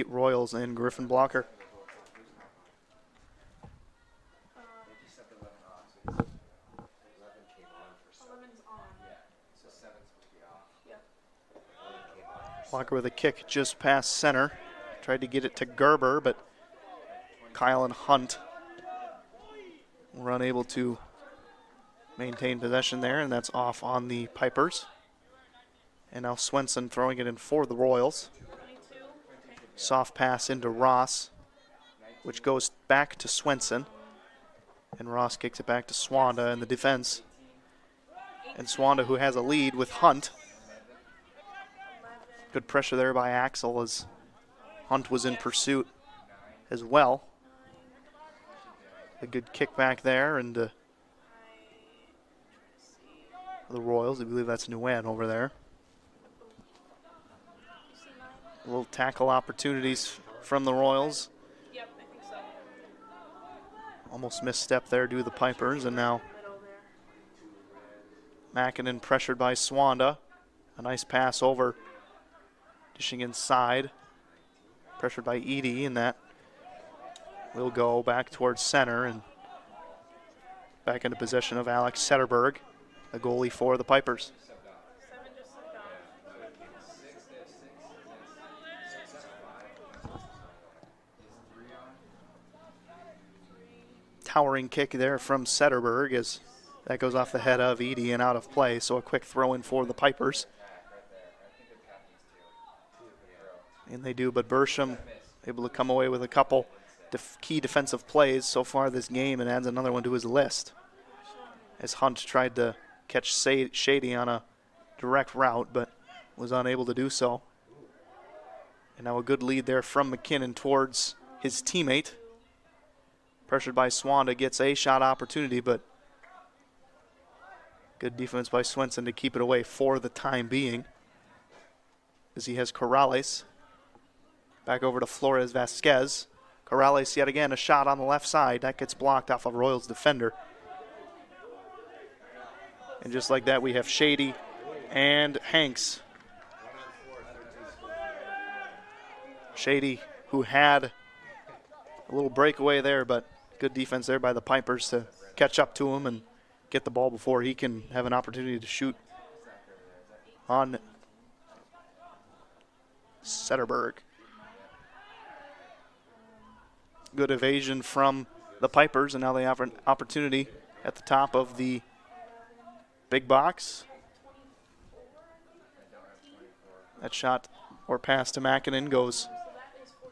Royals and Griffin Blocker. Blocker with a kick just past center. Tried to get it to Gerber, but Kyle and Hunt were unable to maintain possession there, and that's off on the Pipers. And now Swenson throwing it in for the Royals. Soft pass into Ross, which goes back to Swenson. And Ross kicks it back to Swanda in the defense. And Swanda, who has a lead with Hunt. Good pressure there by Axel as Hunt was in pursuit as well. A good kick back there, and the Royals, I believe that's Nguyen over there. Little tackle opportunities from the Royals. Yep, I think so. Almost misstep there due to the Pipers, and now Mackinnon pressured by Swanda. A nice pass over, dishing inside. Pressured by Edie, and that will go back towards center and back into possession of Alex Setterberg, the goalie for the Pipers. Towering kick there from Setterberg as that goes off the head of Edie and out of play, so a quick throw in for the Pipers. And they do, but Bersham able to come away with a couple key defensive plays so far this game and adds another one to his list. As Hunt tried to catch Shady on a direct route, but was unable to do so. And now a good lead there from McKinnon towards his teammate. Pressured by Swanda, gets a shot opportunity, but good defense by Swenson to keep it away for the time being. As he has Corrales. Back over to Flores Vasquez. Corrales yet again, a shot on the left side. That gets blocked off a Royals defender. And just like that, we have Shady and Hanks. Shady, who had a little breakaway there, but good defense there by the Pipers to catch up to him and get the ball before he can have an opportunity to shoot on Setterberg. Good evasion from the Pipers, and now they have an opportunity at the top of the big box. That shot or pass to Mäkinen goes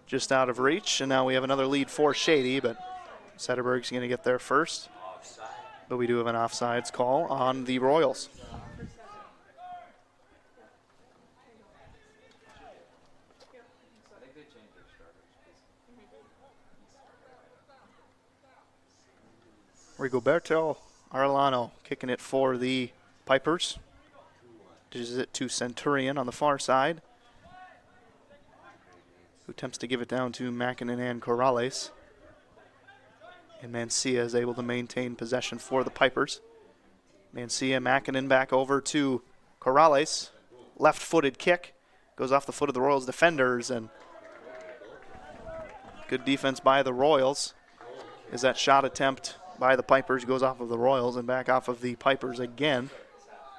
just out of reach, and now we have another lead for Shady, but Zetterberg's going to get there first. But we do have an offsides call on the Royals. Rigoberto Arellano kicking it for the Pipers. Dishes it to Centurion on the far side, who attempts to give it down to Mäkinen and Corrales. And Mancia is able to maintain possession for the Pipers. Mancia, Mäkinen back over to Corrales. Left-footed kick. Goes off the foot of the Royals defenders, and good defense by the Royals as that shot attempt by the Pipers goes off of the Royals and back off of the Pipers again.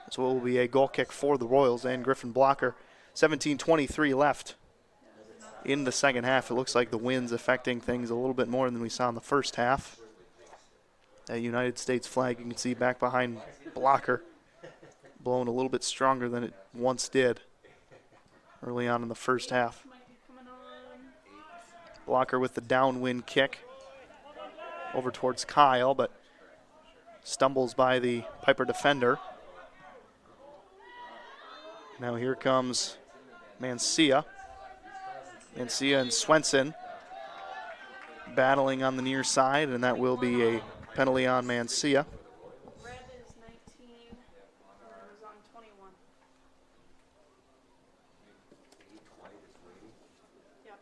So it will be a goal kick for the Royals and Griffin Blocker. 17:23 left in the second half. It looks like the wind's affecting things a little bit more than we saw in the first half. That United States flag you can see back behind Blocker, blowing a little bit stronger than it once did early on in the first half. Blocker with the downwind kick over towards Kyle, but stumbles by the Piper defender. Now here comes Mancia. Mancia and Swenson battling on the near side, and that will be a penalty on Mancia. Red is 19, was on 21. Yep.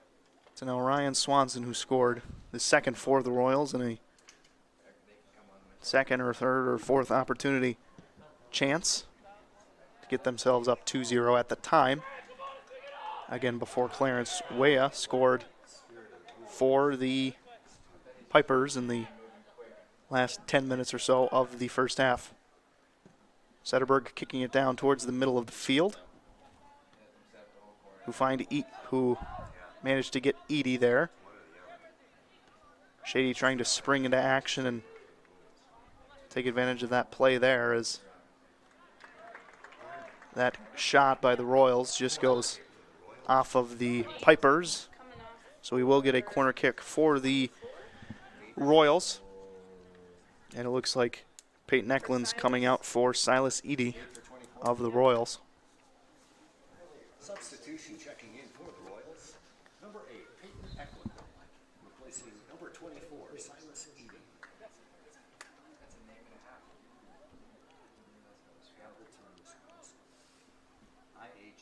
So now Ryan Swanson, who scored the second for the Royals in a second or third or fourth opportunity chance to get themselves up 2-0 at the time. Again, before Clarence Weah scored for the Pipers in the last 10 minutes or so of the first half. Zetterberg kicking it down towards the middle of the field. Who managed to get Edie there. Shady trying to spring into action and take advantage of that play there as that shot by the Royals just goes off of the Pipers. So we will get a corner kick for the Royals. And it looks like Peyton Eklund's coming out for Silas Edie of the Royals. Substitution checking in for the Royals. Number 8, Peyton Eklund, replacing number 24, Silas Edie.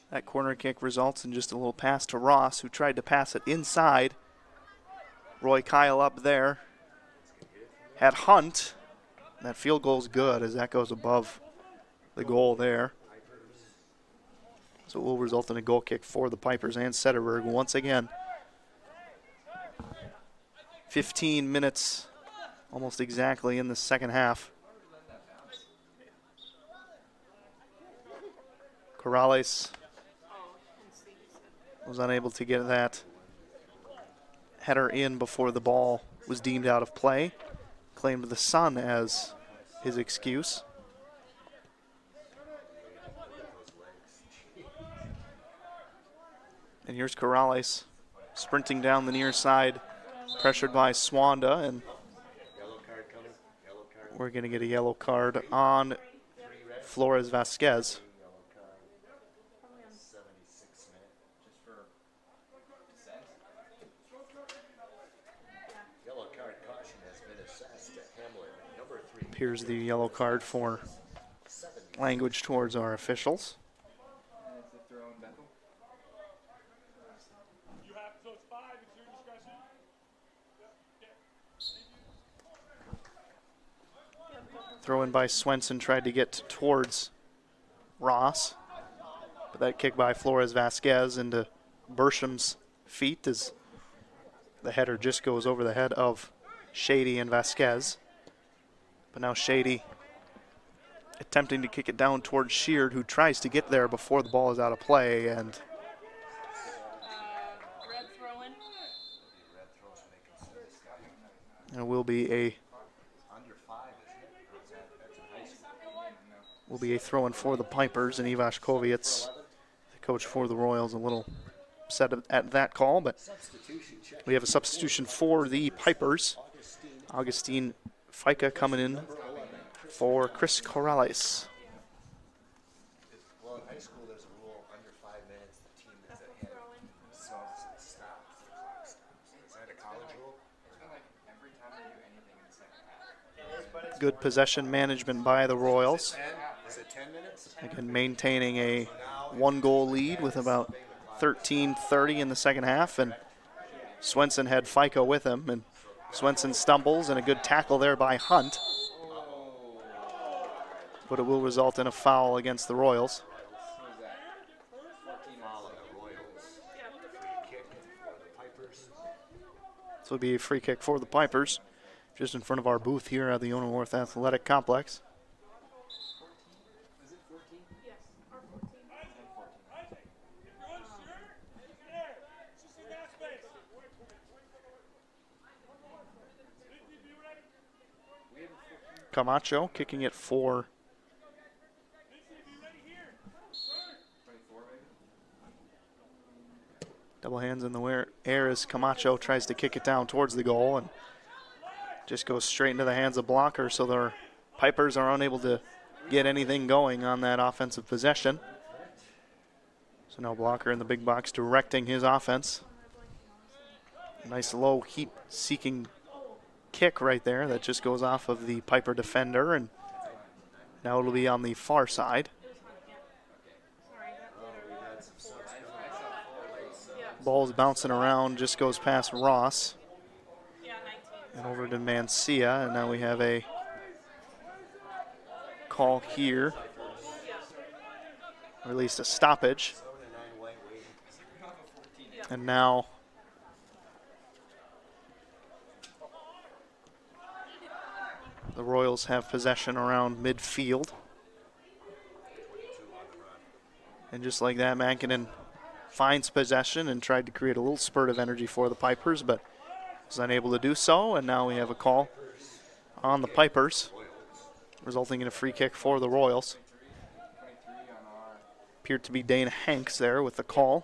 That corner kick results in just a little pass to Ross, who tried to pass it inside. Roy Kyle up there. Had Hunt. That field goal's good as that goes above the goal there. So it will result in a goal kick for the Pipers and Zetterberg once again. 15 minutes almost exactly in the second half. Corrales was unable to get that header in before the ball was deemed out of play. Claimed the sun as his excuse. And here's Corrales sprinting down the near side, pressured by Swanda, and we're going to get a yellow card on Flores Vasquez. Here's the yellow card for language towards our officials. Throw in by Swenson, tried to get towards Ross, but that kick by Flores Vasquez into Bersham's feet as the header just goes over the head of Shady and Vasquez. But now Shady attempting to kick it down towards Sheard, who tries to get there before the ball is out of play, and Red throw in. will be a Under 5, isn't it? Or is that's in high school? will be a throw-in for the Pipers, and Ivash Koviets, the coach for the Royals, a little upset at that call, but we have a substitution for the Pipers. Augustine Fica coming in for Chris Corrales. Well, in high school, there's a rule under 5 minutes, the team that's ahead stops. Is that a college rule? It's been like every time they do anything in the second half. Good possession management by the Royals. Is it 10 minutes? Again, maintaining a 1-goal lead with about 13:30 in the second half, and Swenson had Fico with him, and Swenson stumbles, and a good tackle there by Hunt. But it will result in a foul against the Royals. So it'll be a free kick for the Pipers, just in front of our booth here at the Owner North Athletic Complex. Camacho kicking it for double hands in the air as Camacho tries to kick it down towards the goal and just goes straight into the hands of Blocker, so their Pipers are unable to get anything going on that offensive possession. So now Blocker in the big box directing his offense. Nice low heat-seeking kick right there that just goes off of the Piper defender, and now it'll be on the far side. Ball's bouncing around, just goes past Ross and over to Mancia, and now we have a call here, or at least a stoppage. And now the Royals have possession around midfield. And just like that, Mankinen finds possession and tried to create a little spurt of energy for the Pipers, but was unable to do so. And now we have a call on the Pipers, resulting in a free kick for the Royals. Appeared to be Dane Hanks there with the call.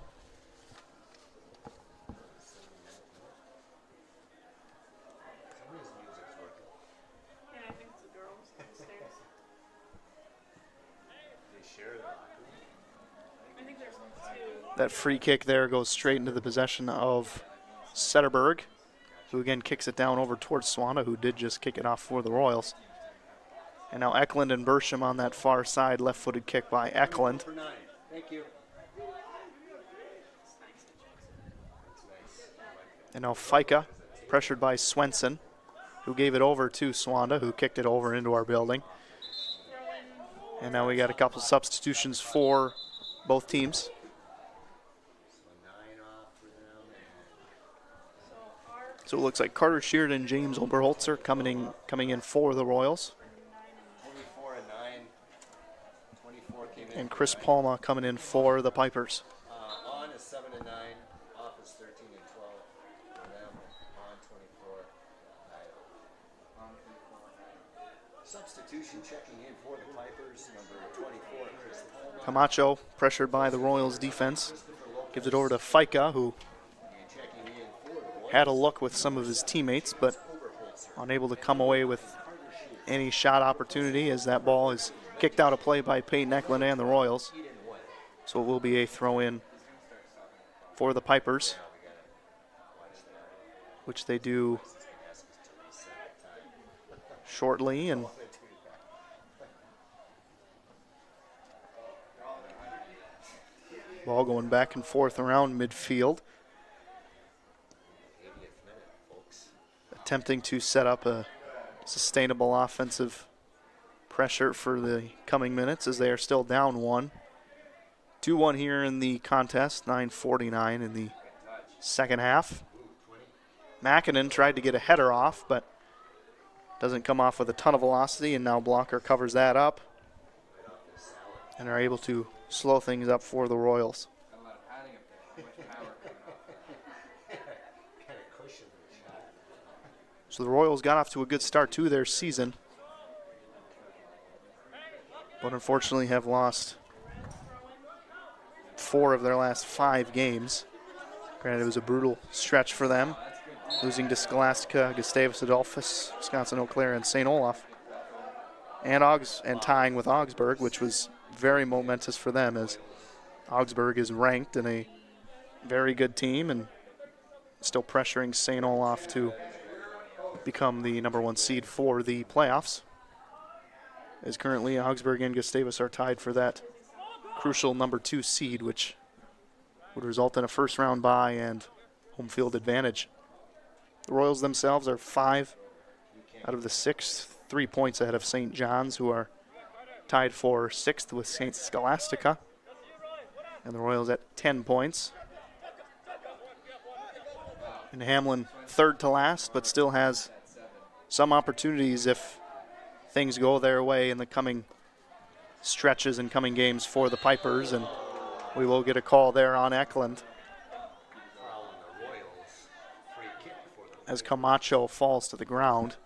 That free kick there goes straight into the possession of Setterberg, who again kicks it down over towards Swana, who did just kick it off for the Royals. And now Eklund and Bersham on that far side, left-footed kick by Eklund. Thank you. And now Fica, pressured by Swenson, who gave it over to Swanda, who kicked it over into our building. And now we got a couple substitutions for both teams. So it looks like Carter Sheard and James Oberholzer coming in for the Royals. 24 and 9. 24 came in. And Chris Palma coming in for the Pipers. On is 7 and 9. Off is 13 and 12. For them, on 24. Substitution checking in for the Pipers. Number 24, Chris Palma. Camacho, pressured by the Royals defense, gives it over to Fica, who had a look with some of his teammates, but unable to come away with any shot opportunity as that ball is kicked out of play by Peyton Eklund and the Royals. So it will be a throw-in for the Pipers, which they do shortly. And ball going back and forth around midfield. Attempting to set up a sustainable offensive pressure for the coming minutes as they are still down 1. 2-1 here in the contest, 9:49 in the second half. Mackinen tried to get a header off, but doesn't come off with a ton of velocity, and now Blocker covers that up and are able to slow things up for the Royals. So the Royals got off to a good start to their season, but unfortunately have lost 4 of their last 5 games. Granted, it was a brutal stretch for them, losing to Scholastica, Gustavus Adolphus, Wisconsin Eau Claire, and St. Olaf, and tying with Augsburg, which was very momentous for them, as Augsburg is ranked in a very good team and still pressuring St. Olaf to become the number 1 seed for the playoffs, as currently Augsburg and Gustavus are tied for that crucial number 2 seed, which would result in a first-round bye and home field advantage. The Royals themselves are 5 out of the 6, 3 points ahead of St. John's, who are tied for 6th with St. Scholastica, and the Royals at 10 points. And Hmln 3rd to last, but still has some opportunities if things go their way in the coming stretches and coming games for the Pipers, and we will get a call there on Eklund as Camacho falls to the ground.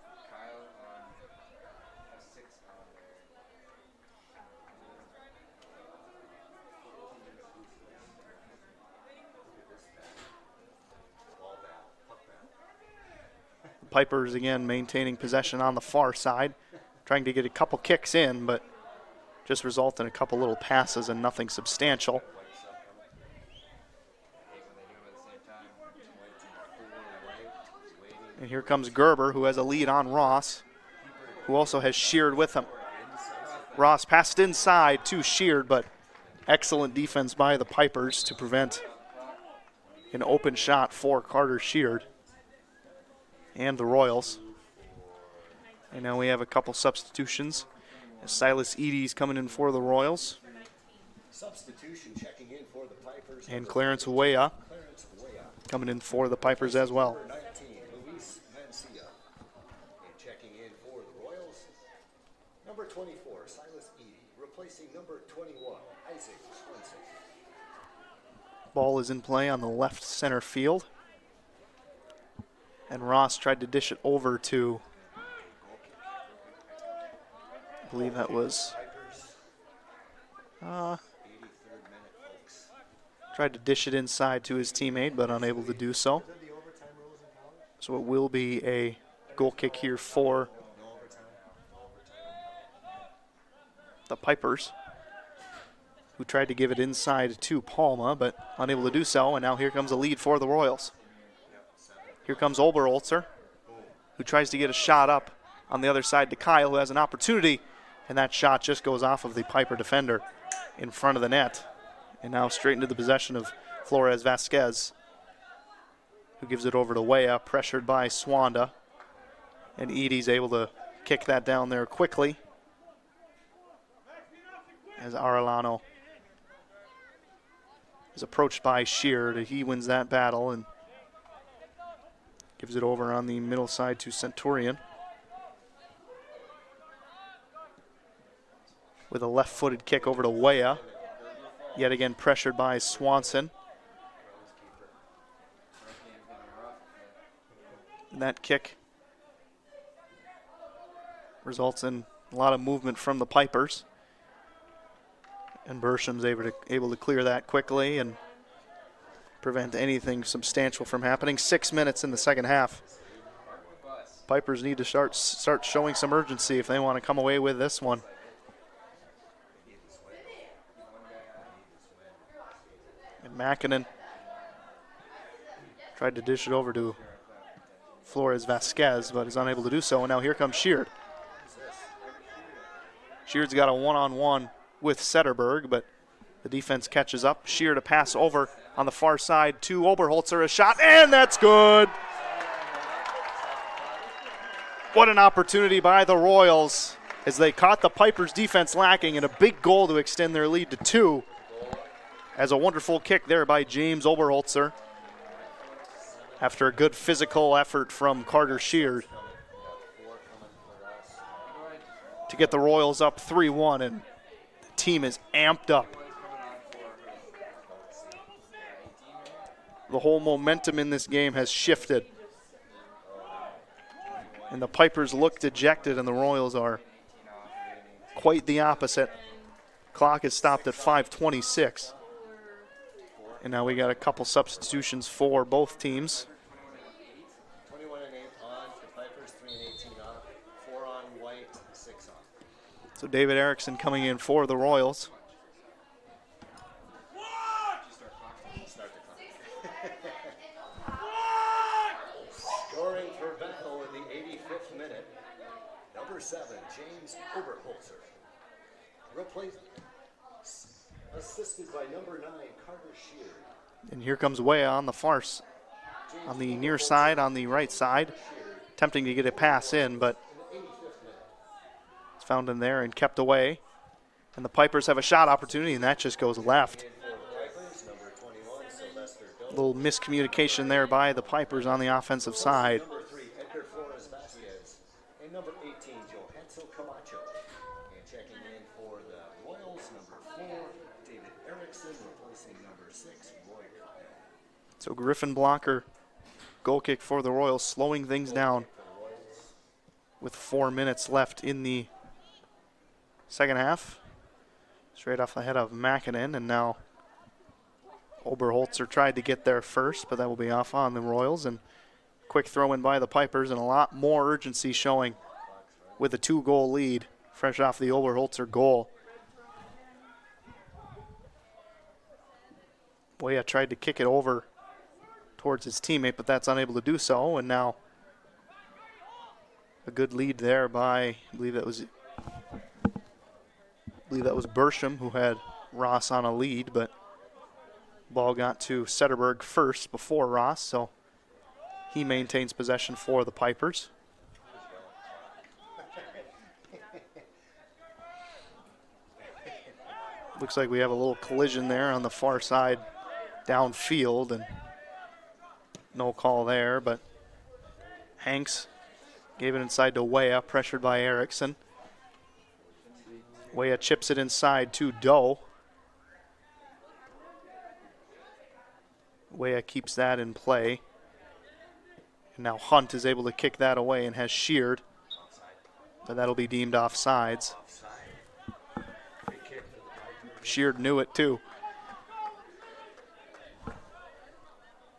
Pipers again maintaining possession on the far side, trying to get a couple kicks in, but just result in a couple little passes and nothing substantial. And here comes Gerber, who has a lead on Ross, who also has Sheard with him. Ross passed inside to Sheard, but excellent defense by the Pipers to prevent an open shot for Carter Sheard and the Royals. And now we have a couple substitutions. Silas Eady's coming in for the Royals. Substitution checking in for the Pipers. And Clarence Weah coming in for the Pipers as well. Number 19, Luis Mancia. And checking in for the Royals, number 24, Silas Eady, replacing number 21, Isaac Swenson. Ball is in play on the left center field. And Ross tried to dish it over to, I believe that was, tried to dish it inside to his teammate, but unable to do so. So it will be a goal kick here for the Pipers, who tried to give it inside to Palma, but unable to do so. And now here comes a lead for the Royals. Here comes Oberholzer, who tries to get a shot up on the other side to Kyle, who has an opportunity, and that shot just goes off of the Piper defender in front of the net. And now straight into the possession of Flores Vasquez, who gives it over to Weah, pressured by Swanda. And Edie's able to kick that down there quickly as Arellano is approached by Sheard. He wins that battle and gives it over on the middle side to Centurion, with a left-footed kick over to Weah. Yet again pressured by Swanson. And that kick results in a lot of movement from the Pipers. And Bersham's able to clear that quickly and prevent anything substantial from happening. 6 minutes in the second half. Pipers need to start showing some urgency if they want to come away with this one. And Makinen tried to dish it over to Flores Vasquez, but is unable to do so. And now here comes Sheard. Sheard's got a one-on-one with Setterberg, but the defense catches up. Sheard to pass over on the far side to Oberholzer. A shot, and that's good. What an opportunity by the Royals as they caught the Pipers' defense lacking, and a big goal to extend their lead to 2. As a wonderful kick there by James Oberholzer after a good physical effort from Carter Sheard to get the Royals up 3-1, and the team is amped up. The whole momentum in this game has shifted. And the Pipers look dejected, and the Royals are quite the opposite. Clock is stopped at 5:26. And now we got a couple substitutions for both teams. 21 and 8 on for Pipers, 3 and 18 off, 4 on White, 6 off. So David Erickson coming in for the Royals. Start the clock. Scoring for Bethel in the 85th minute. Number 7, James Oberholzer. Assisted by number 9, Carter Sheard. And here comes Wea on the on the near side, on the right side, attempting to get a pass in, but it's found in there and kept away. And the Pipers have a shot opportunity, and that just goes left. A little miscommunication there by the Pipers on the offensive side. Number 3, Edgar Flores Vasquez. And number 18, Johansel Camacho. And checking in for the Royals, number 4, David Erickson, replacing number 6, Roy Kyle. So Griffin Blocker, goal kick for the Royals, slowing things down with 4 minutes left in the second half. Straight off the head of Makinen, and now Oberholzer tried to get there first, but that will be off on the Royals. And quick throw in by the Pipers, and a lot more urgency showing with a 2-goal lead, fresh off the Oberholzer goal. Wea tried to kick it over towards his teammate, but that's unable to do so. And now a good lead there by, I believe that was Bersham, who had Ross on a lead, but ball got to Setterberg first before Ross, so he maintains possession for the Pipers. Looks like we have a little collision there on the far side downfield, and no call there, but Hanks gave it inside to Wea, pressured by Erickson. Wea chips it inside to Doe. Wea keeps that in play. And now Hunt is able to kick that away and has Sheard, but that'll be deemed offsides. Sheard knew it too.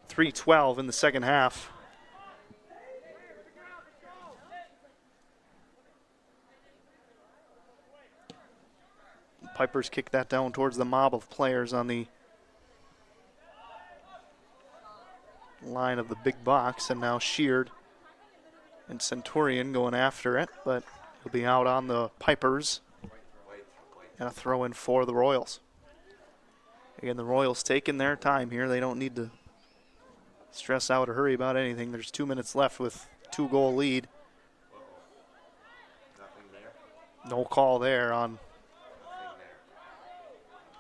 3:12 in the second half. Pipers kick that down towards the mob of players on the line of the big box, and now Sheard and Centurion going after it, but he'll be out on the Pipers, and a throw in for the Royals. Again, the Royals taking their time here. They don't need to stress out or hurry about anything. There's 2 minutes left with 2-goal lead. No call there on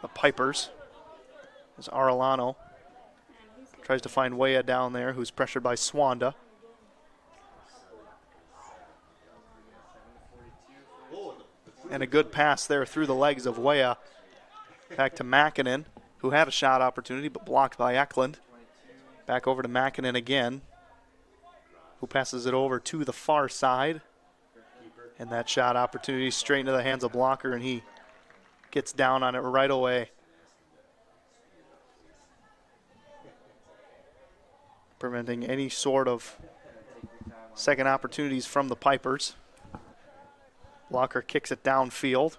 the Pipers. As Arellano tries to find Wea down there, who's pressured by Swanda. And a good pass there through the legs of Wea. Back to Makinen, who had a shot opportunity but blocked by Eklund. Back over to Makinen again, who passes it over to the far side. And that shot opportunity straight into the hands of Blocker, and he gets down on it right away. Preventing any sort of second opportunities from the Pipers. Blocker kicks it downfield.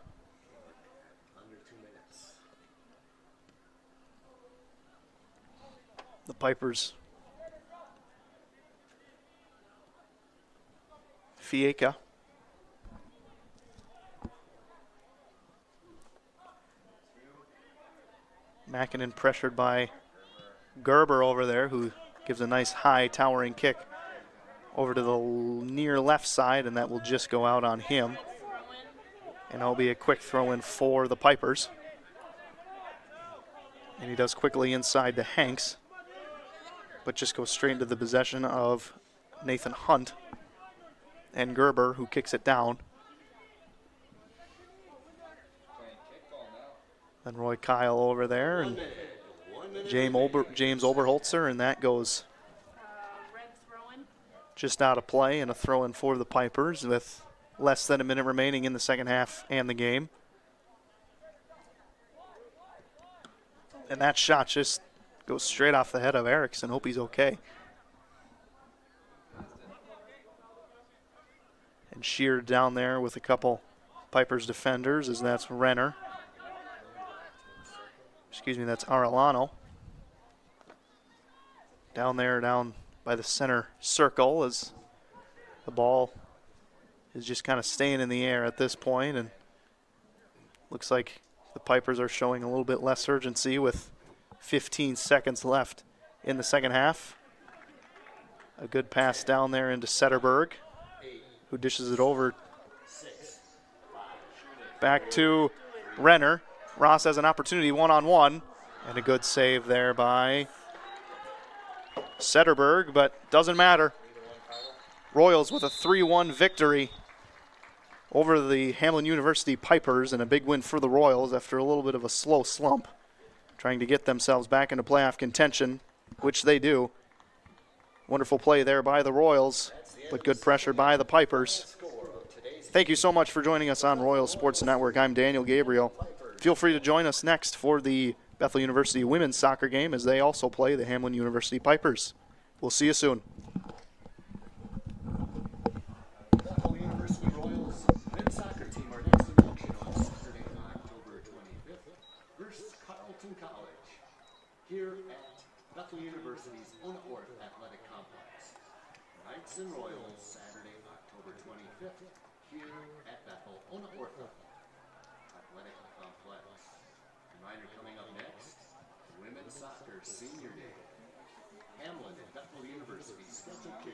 The Pipers. Fieka. Makinen pressured by Gerber over there, who gives a nice high towering kick over to the near left side, and that will just go out on him. And that'll be a quick throw in for the Pipers. And he does quickly inside to Hanks, but just goes straight into the possession of Nathan Hunt and Gerber, who kicks it down. Then Roy Kyle over there, and James Oberholzer, and that goes just out of play and a throw in for the Pipers with less than a minute remaining in the second half and the game. And that shot just goes straight off the head of Erickson. Hope he's okay. And Sheard down there with a couple Pipers defenders, as that's Renner. Excuse me, that's Arellano. Down there, down by the center circle, as the ball is just kind of staying in the air at this point, and looks like the Pipers are showing a little bit less urgency with 15 seconds left in the second half. A good pass down there into Setterberg, who dishes it over back to Renner. Ross has an opportunity one-on-one, and a good save there by Setterberg, but doesn't matter. Royals with a 3-1 victory over the Hmln University Pipers, and a big win for the Royals after a little bit of a slow slump, trying to get themselves back into playoff contention, which they do. Wonderful play there by the Royals, but good pressure by the Pipers. Thank you so much for joining us on Royal Sports Network. I'm Daniel Gabriel. Feel free to join us next for the Bethel University women's soccer game, as they also play the Hmln University Pipers. We'll see you soon. Bethel University Royals men's soccer team are next in action on Saturday, October 25th versus Carleton College here at Bethel University's Unaort Athletic Complex. Knights and Royals Saturday, October 25th here at Bethel Unaort Athletic Complex. Reminder coming up next, women's soccer senior day. Hmln and Bethel University scheduled kickoff.